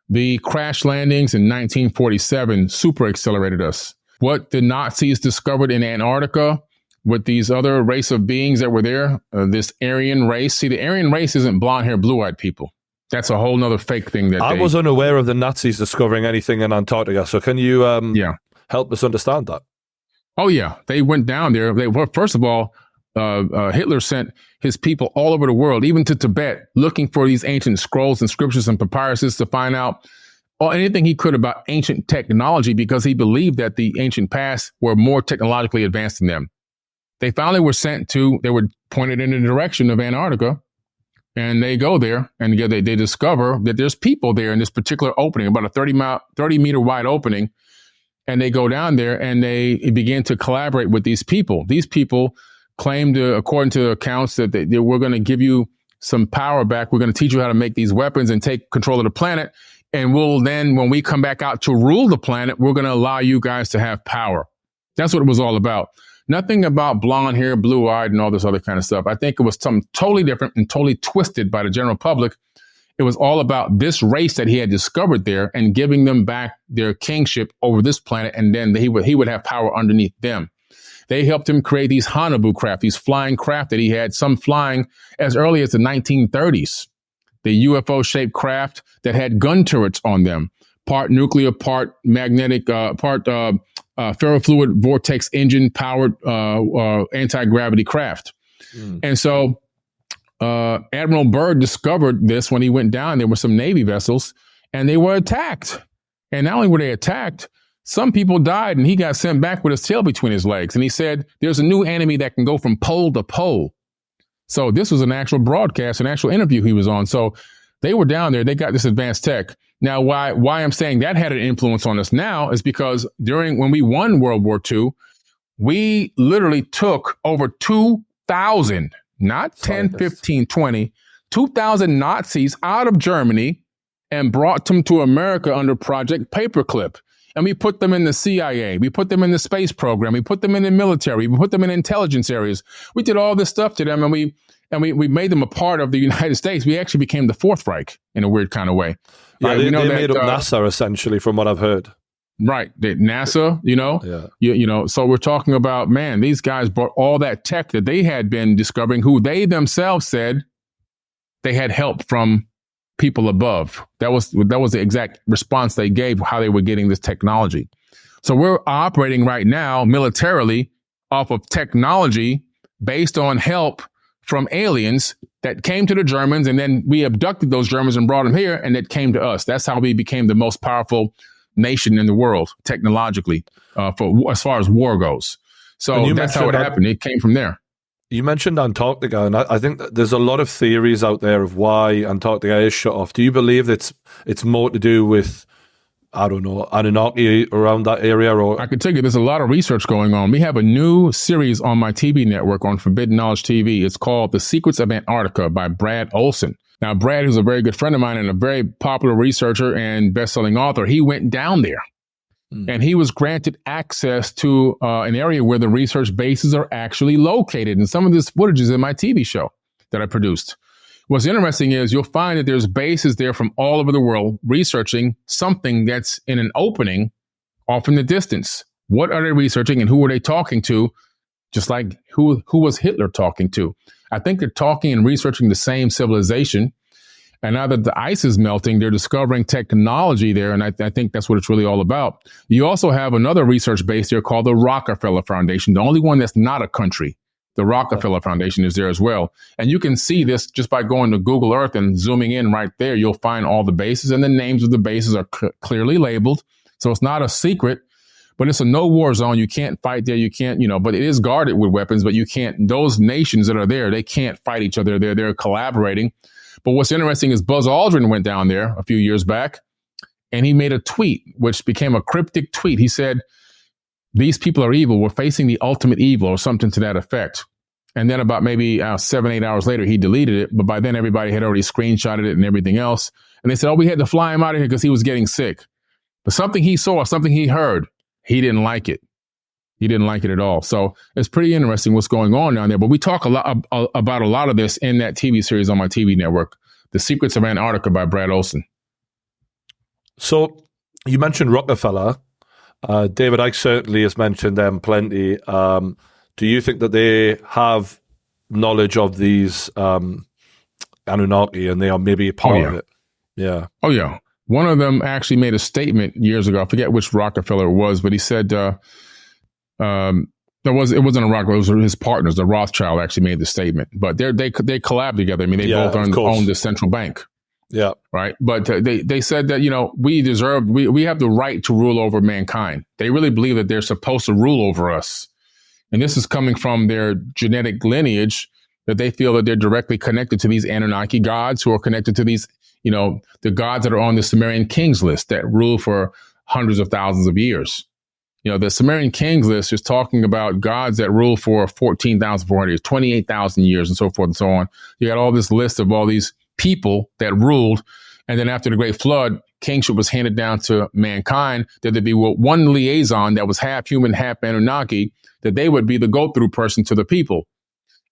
The crash landings in 1947 super accelerated us. What the Nazis discovered in Antarctica with these other race of beings that were there, this Aryan race. See, the Aryan race isn't blonde hair, blue-eyed people. That's a whole nother fake thing that I was unaware of the Nazis discovering anything in Antarctica. So can you help us understand that? Oh, yeah. They went down there. First of all, Hitler sent his people all over the world, even to Tibet, looking for these ancient scrolls and scriptures and papyruses to find out anything he could about ancient technology, because he believed that the ancient past were more technologically advanced than them. They finally were they were pointed in the direction of Antarctica, and they go there and they discover that there's people there in this particular opening, about a 30 meter wide opening. And they go down there and they begin to collaborate with these people. These people claim to, according to accounts, that we're going to give you some power back. We're going to teach you how to make these weapons and take control of the planet And we'll then, when we come back out to rule the planet, we're going to allow you guys to have power. That's what it was all about. Nothing about blonde hair, blue eyed, and all this other kind of stuff. I think it was something totally different and totally twisted by the general public. It was all about this race that he had discovered there and giving them back their kingship over this planet. And then he would have power underneath them. They helped him create these Hanabu craft, these flying craft that he had, some flying as early as the 1930s. The UFO shaped craft that had gun turrets on them, part nuclear, part magnetic, part ferrofluid vortex engine powered anti-gravity craft. And so Admiral Byrd discovered this when he went down. There were some Navy vessels and they were attacked. And not only were they attacked, some people died and he got sent back with his tail between his legs. And he said, there's a new enemy that can go from pole to pole. So this was an actual broadcast, an actual interview he was on. So they were down there. They got this advanced tech. Now, why I'm saying that had an influence on us now is because when we won World War II, we literally took over 2,000, not 10, 15, 20, 2,000 Nazis out of Germany and brought them to America under Project Paperclip. And we put them in the CIA. We put them in the space program. We put them in the military. We put them in intelligence areas. We did all this stuff to them, and we made them a part of the United States. We actually became the Fourth Reich in a weird kind of way. Yeah, they made up NASA essentially, from what I've heard. Right, NASA. So we're talking about, man, these guys brought all that tech that they had been discovering, who they themselves said they had help from people above. That was the exact response they gave, how they were getting this technology. So we're operating right now militarily off of technology based on help from aliens that came to the Germans, and then we abducted those Germans and brought them here, and it came to us. That's how we became the most powerful nation in the world technologically, as far as war goes. So that's how it happened. It came from there. You mentioned Antarctica, and I think that there's a lot of theories out there of why Antarctica is shut off. Do you believe that it's more to do with, I don't know, Anunnaki around that area? Or I can tell you there's a lot of research going on. We have a new series on my TV network on Forbidden Knowledge TV. It's called The Secrets of Antarctica by Brad Olson. Now, Brad, who's a very good friend of mine and a very popular researcher and best-selling author, he went down there. And he was granted access to an area where the research bases are actually located. And some of this footage is in my TV show that I produced. What's interesting is you'll find that there's bases there from all over the world researching something that's in an opening off in the distance. What are they researching and who are they talking to? Just like who was Hitler talking to? I think they're talking and researching the same civilization. And now that the ice is melting, they're discovering technology there. And I think that's what it's really all about. You also have another research base there called the Rockefeller Foundation, the only one that's not a country. The Rockefeller Foundation is there as well. And you can see this just by going to Google Earth and zooming in right there. You'll find all the bases, and the names of the bases are clearly labeled. So it's not a secret, but it's a no war zone. You can't fight there. You can't, but it is guarded with weapons, but you can't, those nations that are there, they can't fight each other. They're collaborating. But what's interesting is Buzz Aldrin went down there a few years back, and he made a tweet, which became a cryptic tweet. He said, these people are evil. We're facing the ultimate evil, or something to that effect. And then about maybe 7-8 hours later, he deleted it. But by then, everybody had already screenshotted it and everything else. And they said, we had to fly him out of here because he was getting sick. But something he saw, something he heard, he didn't like it. He didn't like it at all. So it's pretty interesting what's going on down there. But we talk a lot about a lot of this in that TV series on my TV network, The Secrets of Antarctica by Brad Olson. So you mentioned Rockefeller. David Icke certainly has mentioned them plenty. Do you think that they have knowledge of these Anunnaki and they are maybe a part of it? Yeah. Oh, yeah. One of them actually made a statement years ago. I forget which Rockefeller it was, but he said, it wasn't a Rockefeller, it was his partners. The Rothschild actually made the statement, but they collab together. I mean, they both own the central bank. Yeah. Right. But they said that, we have the right to rule over mankind. They really believe that they're supposed to rule over us. And this is coming from their genetic lineage, that they feel that they're directly connected to these Anunnaki gods, who are connected to these, the gods that are on the Sumerian kings list that rule for hundreds of thousands of years. The Sumerian kings list is talking about gods that rule for 14,400 years, 28,000 years, and so forth and so on. You got all this list of all these people that ruled. And then after the Great Flood, kingship was handed down to mankind, that there'd be one liaison that was half human, half Anunnaki, that they would be the go-through person to the people.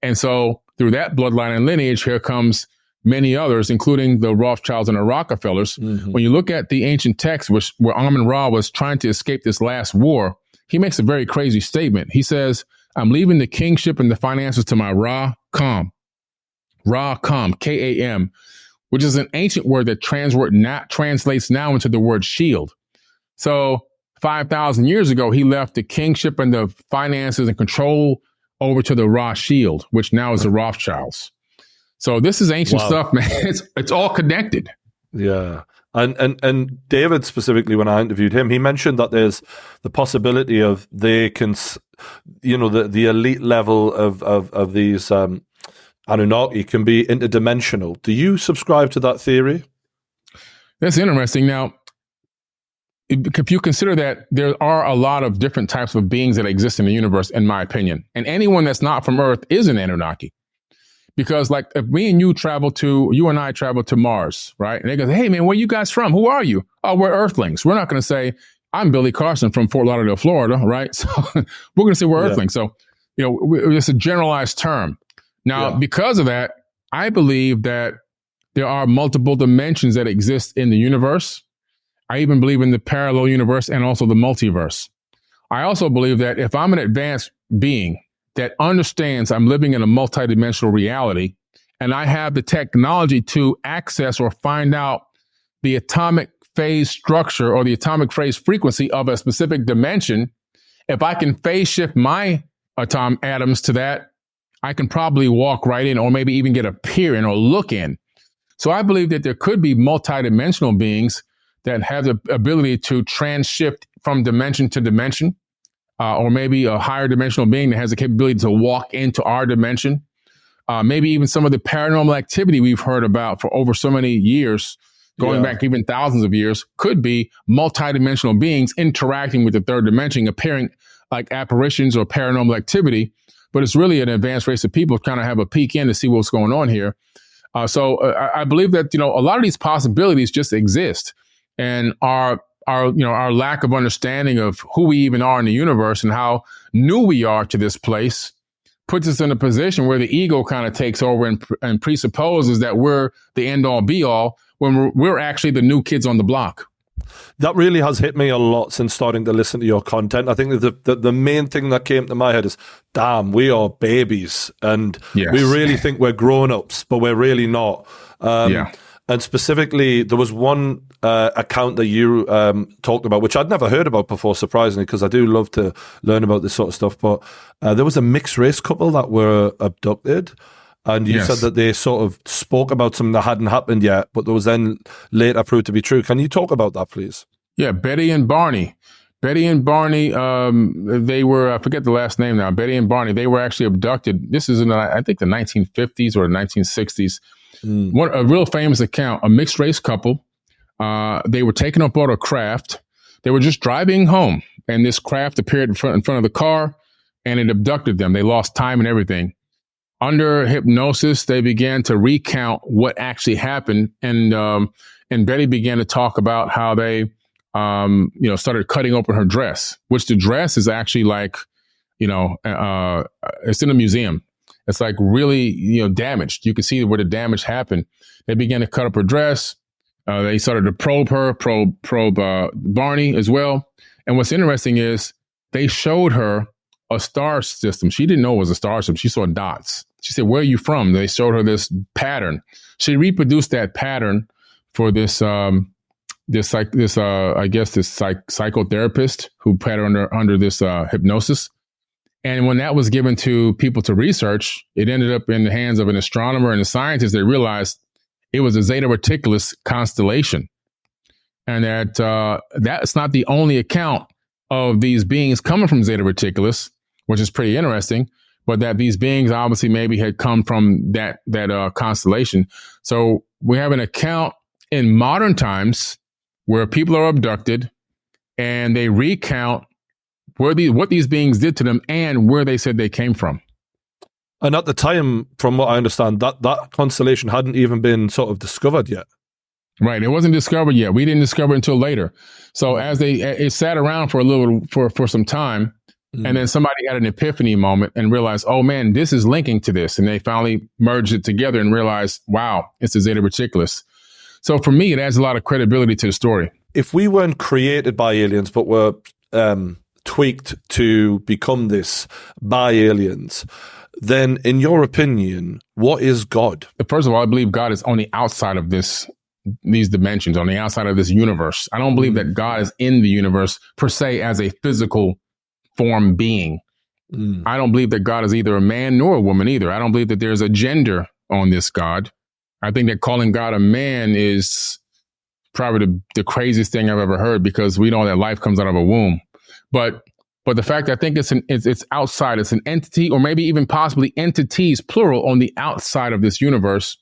And so through that bloodline and lineage, here comes many others, including the Rothschilds and the Rockefellers. Mm-hmm. When you look at the ancient text, where Amun-Ra was trying to escape this last war, he makes a very crazy statement. He says, I'm leaving the kingship and the finances to my Ra-Kam, K-A-M, which is an ancient word that translates now into the word shield. So 5,000 years ago, he left the kingship and the finances and control over to the Ra shield, which now is the Rothschilds. So this is ancient stuff, man. It's all connected. Yeah. And David specifically, when I interviewed him, he mentioned that there's the possibility of they can, the elite level of these Anunnaki can be interdimensional. Do you subscribe to that theory? That's interesting. Now, if you consider that there are a lot of different types of beings that exist in the universe, in my opinion, and anyone that's not from Earth is an Anunnaki. Because like if you and I travel to Mars, right? And they go, hey man, where you guys from? Who are you? Oh, we're Earthlings. We're not going to say, I'm Billy Carson from Fort Lauderdale, Florida, right? So we're going to say we're Earthlings. So, it's a generalized term. Now, because of that, I believe that there are multiple dimensions that exist in the universe. I even believe in the parallel universe and also the multiverse. I also believe that if I'm an advanced being that understands I'm living in a multidimensional reality, and I have the technology to access or find out the atomic phase structure or the atomic phase frequency of a specific dimension, if I can phase shift my atoms to that, I can probably walk right in or maybe even get a peer in or look in. So I believe that there could be multidimensional beings that have the ability to transshift from dimension to dimension. Or maybe a higher dimensional being that has the capability to walk into our dimension. Maybe even some of the paranormal activity we've heard about for over so many years, going back even thousands of years, could be multidimensional beings interacting with the third dimension, appearing like apparitions or paranormal activity. But it's really an advanced race of people kind of have a peek in to see what's going on here. So I believe that, a lot of these possibilities just exist, and our lack of understanding of who we even are in the universe and how new we are to this place puts us in a position where the ego kind of takes over and presupposes that we're the end all be all when we're actually the new kids on the block. That really has hit me a lot since starting to listen to your content. I think that the main thing that came to my head is, damn, we are babies and we really think we're grown-ups, but we're really not. And specifically, there was one account that you talked about, which I'd never heard about before, surprisingly, because I do love to learn about this sort of stuff. But there was a mixed race couple that were abducted. And you said that they sort of spoke about something that hadn't happened yet, but that was then later proved to be true. Can you talk about that, please? Yeah, Betty and Barney. Betty and Barney, they were, I forget the last name now, Betty and Barney, they were actually abducted. This is in, I think, the 1950s or the 1960s. A real famous account, a mixed race couple. They were taken up on a craft. They were just driving home, and this craft appeared in front of the car, and it abducted them. They lost time and everything. Under hypnosis, they began to recount what actually happened, and Betty began to talk about how they, started cutting open her dress, which the dress is actually like, it's in a museum. It's like really, damaged. You can see where the damage happened. They began to cut up her dress. They started to probe Barney as well. And what's interesting is they showed her a star system. She didn't know it was a star system. She saw dots. She said, "Where are you from?" They showed her this pattern. She reproduced that pattern for this psychotherapist who put her under this hypnosis. And when that was given to people to research, it ended up in the hands of an astronomer and a scientist. They realized it was a Zeta Reticulus constellation. And that's not the only account of these beings coming from Zeta Reticulus, which is pretty interesting, but that these beings obviously maybe had come from that constellation. So we have an account in modern times where people are abducted and they recount what these beings did to them and where they said they came from. And at the time, from what I understand, that constellation hadn't even been sort of discovered yet. Right. It wasn't discovered yet. We didn't discover it until later. So as it sat around for a little, for some time, and then somebody had an epiphany moment and realized, oh man, this is linking to this. And they finally merged it together and realized, wow, it's the Zeta Reticulus. So for me, it adds a lot of credibility to the story. If we weren't created by aliens, but were tweaked to become this by aliens, then in your opinion, what is God? First of all, I believe God is on the outside of these dimensions, on the outside of this universe. I don't believe that God is in the universe per se as a physical form being. I don't believe that God is either a man nor a woman either. I don't believe that there's a gender on this God. I think that calling God a man is probably the craziest thing I've ever heard, because we know that life comes out of a womb. But the fact I think it's outside, it's an entity, or maybe even possibly entities, plural, on the outside of this universe,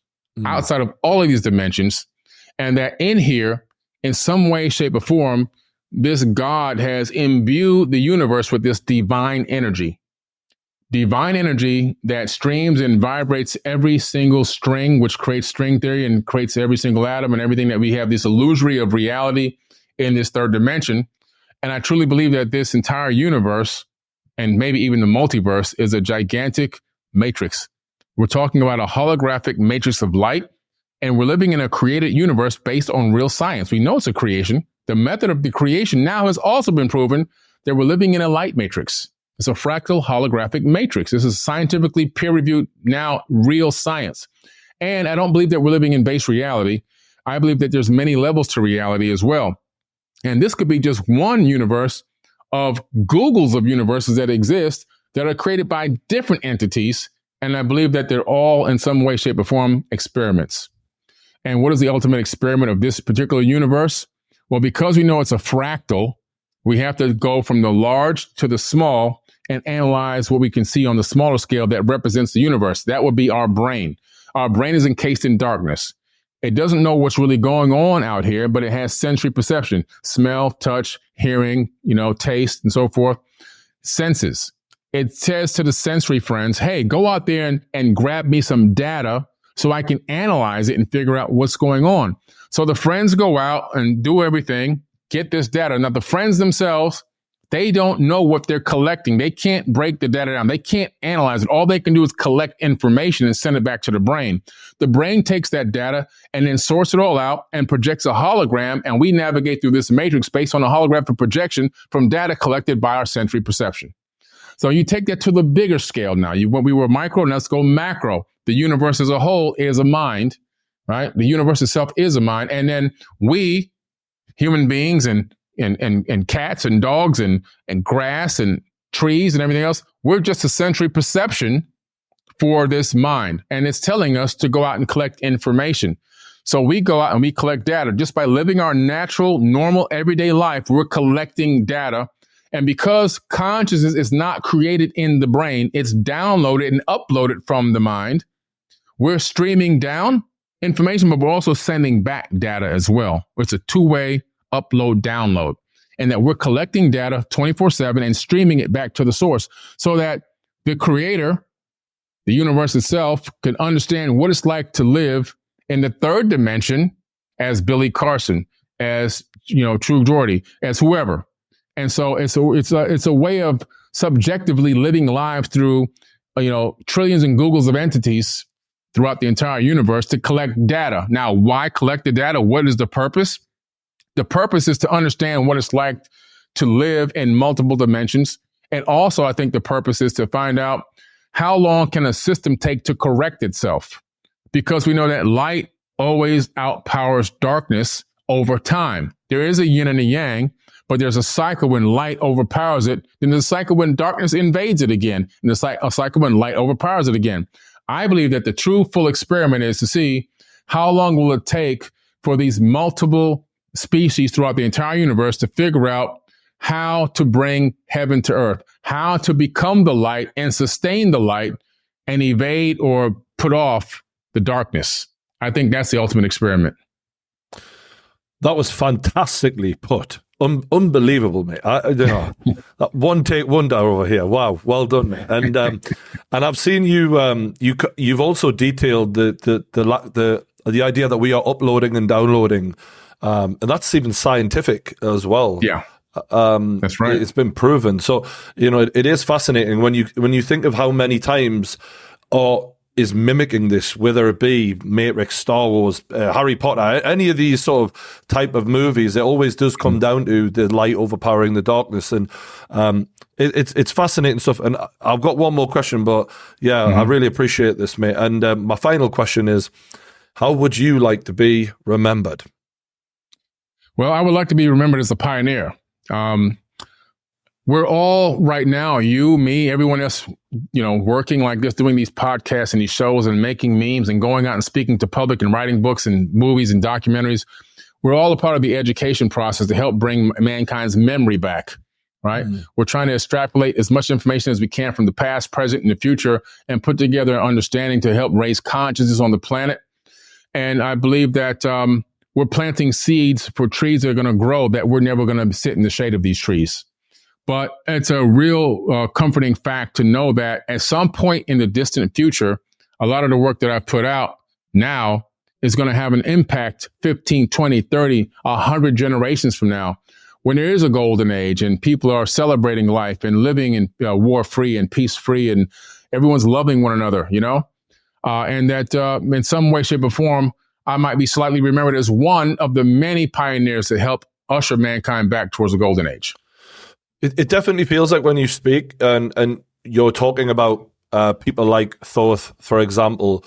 outside of all of these dimensions, and that in here, in some way, shape, or form, this God has imbued the universe with this divine energy that streams and vibrates every single string, which creates string theory and creates every single atom and everything, that we have this illusory of reality in this third dimension. And I truly believe that this entire universe, and maybe even the multiverse, is a gigantic matrix. We're talking about a holographic matrix of light, and we're living in a created universe based on real science. We know it's a creation. The method of the creation now has also been proven that we're living in a light matrix. It's a fractal holographic matrix. This is scientifically peer-reviewed, now real science. And I don't believe that we're living in base reality. I believe that there's many levels to reality as well. And this could be just one universe of Googles of universes that exist that are created by different entities. And I believe that they're all in some way, shape, or form experiments. And what is the ultimate experiment of this particular universe? Well, because we know it's a fractal, we have to go from the large to the small and analyze what we can see on the smaller scale that represents the universe. That would be our brain. Our brain is encased in darkness. It doesn't know what's really going on out here, but it has sensory perception, smell, touch, hearing, taste, and so forth. Senses. It says to the sensory friends, hey, go out there and grab me some data so I can analyze it and figure out what's going on. So the friends go out and do everything, get this data. Now, the friends themselves, they don't know what they're collecting. They can't break the data down. They can't analyze it. All they can do is collect information and send it back to the brain. The brain takes that data and then sorts it all out and projects a hologram, and we navigate through this matrix based on a holographic projection from data collected by our sensory perception. So you take that to the bigger scale now. When we were micro, now let's go macro. The universe as a whole is a mind, right? The universe itself is a mind. And then we, human beings and cats and dogs and grass and trees and everything else, we're just a sensory perception for this mind. And it's telling us to go out and collect information. So we go out and we collect data. Just by living our natural, normal, everyday life, we're collecting data. And because consciousness is not created in the brain, it's downloaded and uploaded from the mind. We're streaming down information, but we're also sending back data as well. It's a two-way upload, download, and that we're collecting data 24/7 and streaming it back to the source so that the creator, the universe itself, can understand what it's like to live in the third dimension as Billy Carson, as True Geordie, as whoever. And so it's a way of subjectively living lives through trillions and Googles of entities throughout the entire universe to collect data. Now, why collect the data? What is the purpose? The purpose is to understand what it's like to live in multiple dimensions. And also, I think the purpose is to find out how long can a system take to correct itself? Because we know that light always outpowers darkness over time. There is a yin and a yang, but there's a cycle when light overpowers it. Then there's a cycle when darkness invades it again. And there's a cycle when light overpowers it again. I believe that the true full experiment is to see how long will it take for these multiple species throughout the entire universe to figure out how to bring heaven to earth, how to become the light and sustain the light and evade or put off the darkness. I think that's the ultimate experiment. That was fantastically put. Unbelievable, mate. That one take wonder over here. Wow, well done, mate. And I've seen you. You've also detailed the the idea that we are uploading and downloading, and that's even scientific as well. Yeah. That's right. It's been proven. So, it is fascinating when you think of how many times is mimicking this, whether it be Matrix, Star Wars, Harry Potter, any of these sort of type of movies, it always does come down to the light overpowering the darkness. And it's fascinating stuff. And I've got one more question, but I really appreciate this, mate. And my final question is, how would you like to be remembered? Well, I would like to be remembered as a pioneer. We're all right now, you, me, everyone else, working like this, doing these podcasts and these shows and making memes and going out and speaking to public and writing books and movies and documentaries. We're all a part of the education process to help bring mankind's memory back, right? We're trying to extrapolate as much information as we can from the past, present, and the future and put together an understanding to help raise consciousness on the planet. And I believe that we're planting seeds for trees that are going to grow, that we're never going to sit in the shade of these trees. But it's a real comforting fact to know that at some point in the distant future, a lot of the work that I've put out now is going to have an impact 15, 20, 30, 100 generations from now, when there is a golden age and people are celebrating life and living in war-free and peace-free and everyone's loving one another, and that in some way, shape, or form, I might be slightly remembered as one of the many pioneers that helped usher mankind back towards the golden age. It definitely feels like when you speak and you're talking about people like Thoth, for example,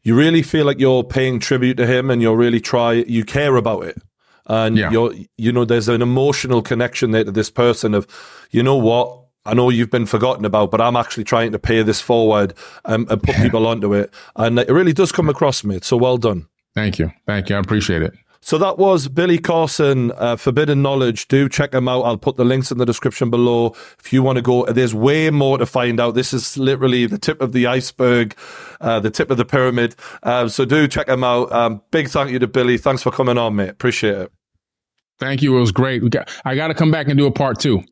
you really feel like you're paying tribute to him and you care about it. And there's an emotional connection there to this person of, you know what, I know you've been forgotten about, but I'm actually trying to pay this forward and put people onto it. And it really does come across, mate. So well done. Thank you. I appreciate it. So that was Billy Carson, Forbidden Knowledge. Do check him out. I'll put the links in the description below. If you want to go, there's way more to find out. This is literally the tip of the iceberg, the tip of the pyramid. So do check him out. Big thank you to Billy. Thanks for coming on, mate. Appreciate it. Thank you. It was great. I got to come back and do a part 2.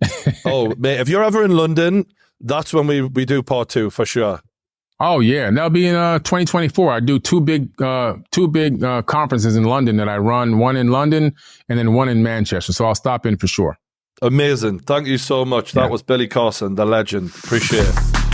Oh, mate, if you're ever in London, that's when we do part 2 for sure. Oh yeah, and that'll be in 2024. I do two big conferences in London that I run. One in London and then one in Manchester. So I'll stop in for sure. Amazing. Thank you so much. That was Billy Carson, the legend. Appreciate it.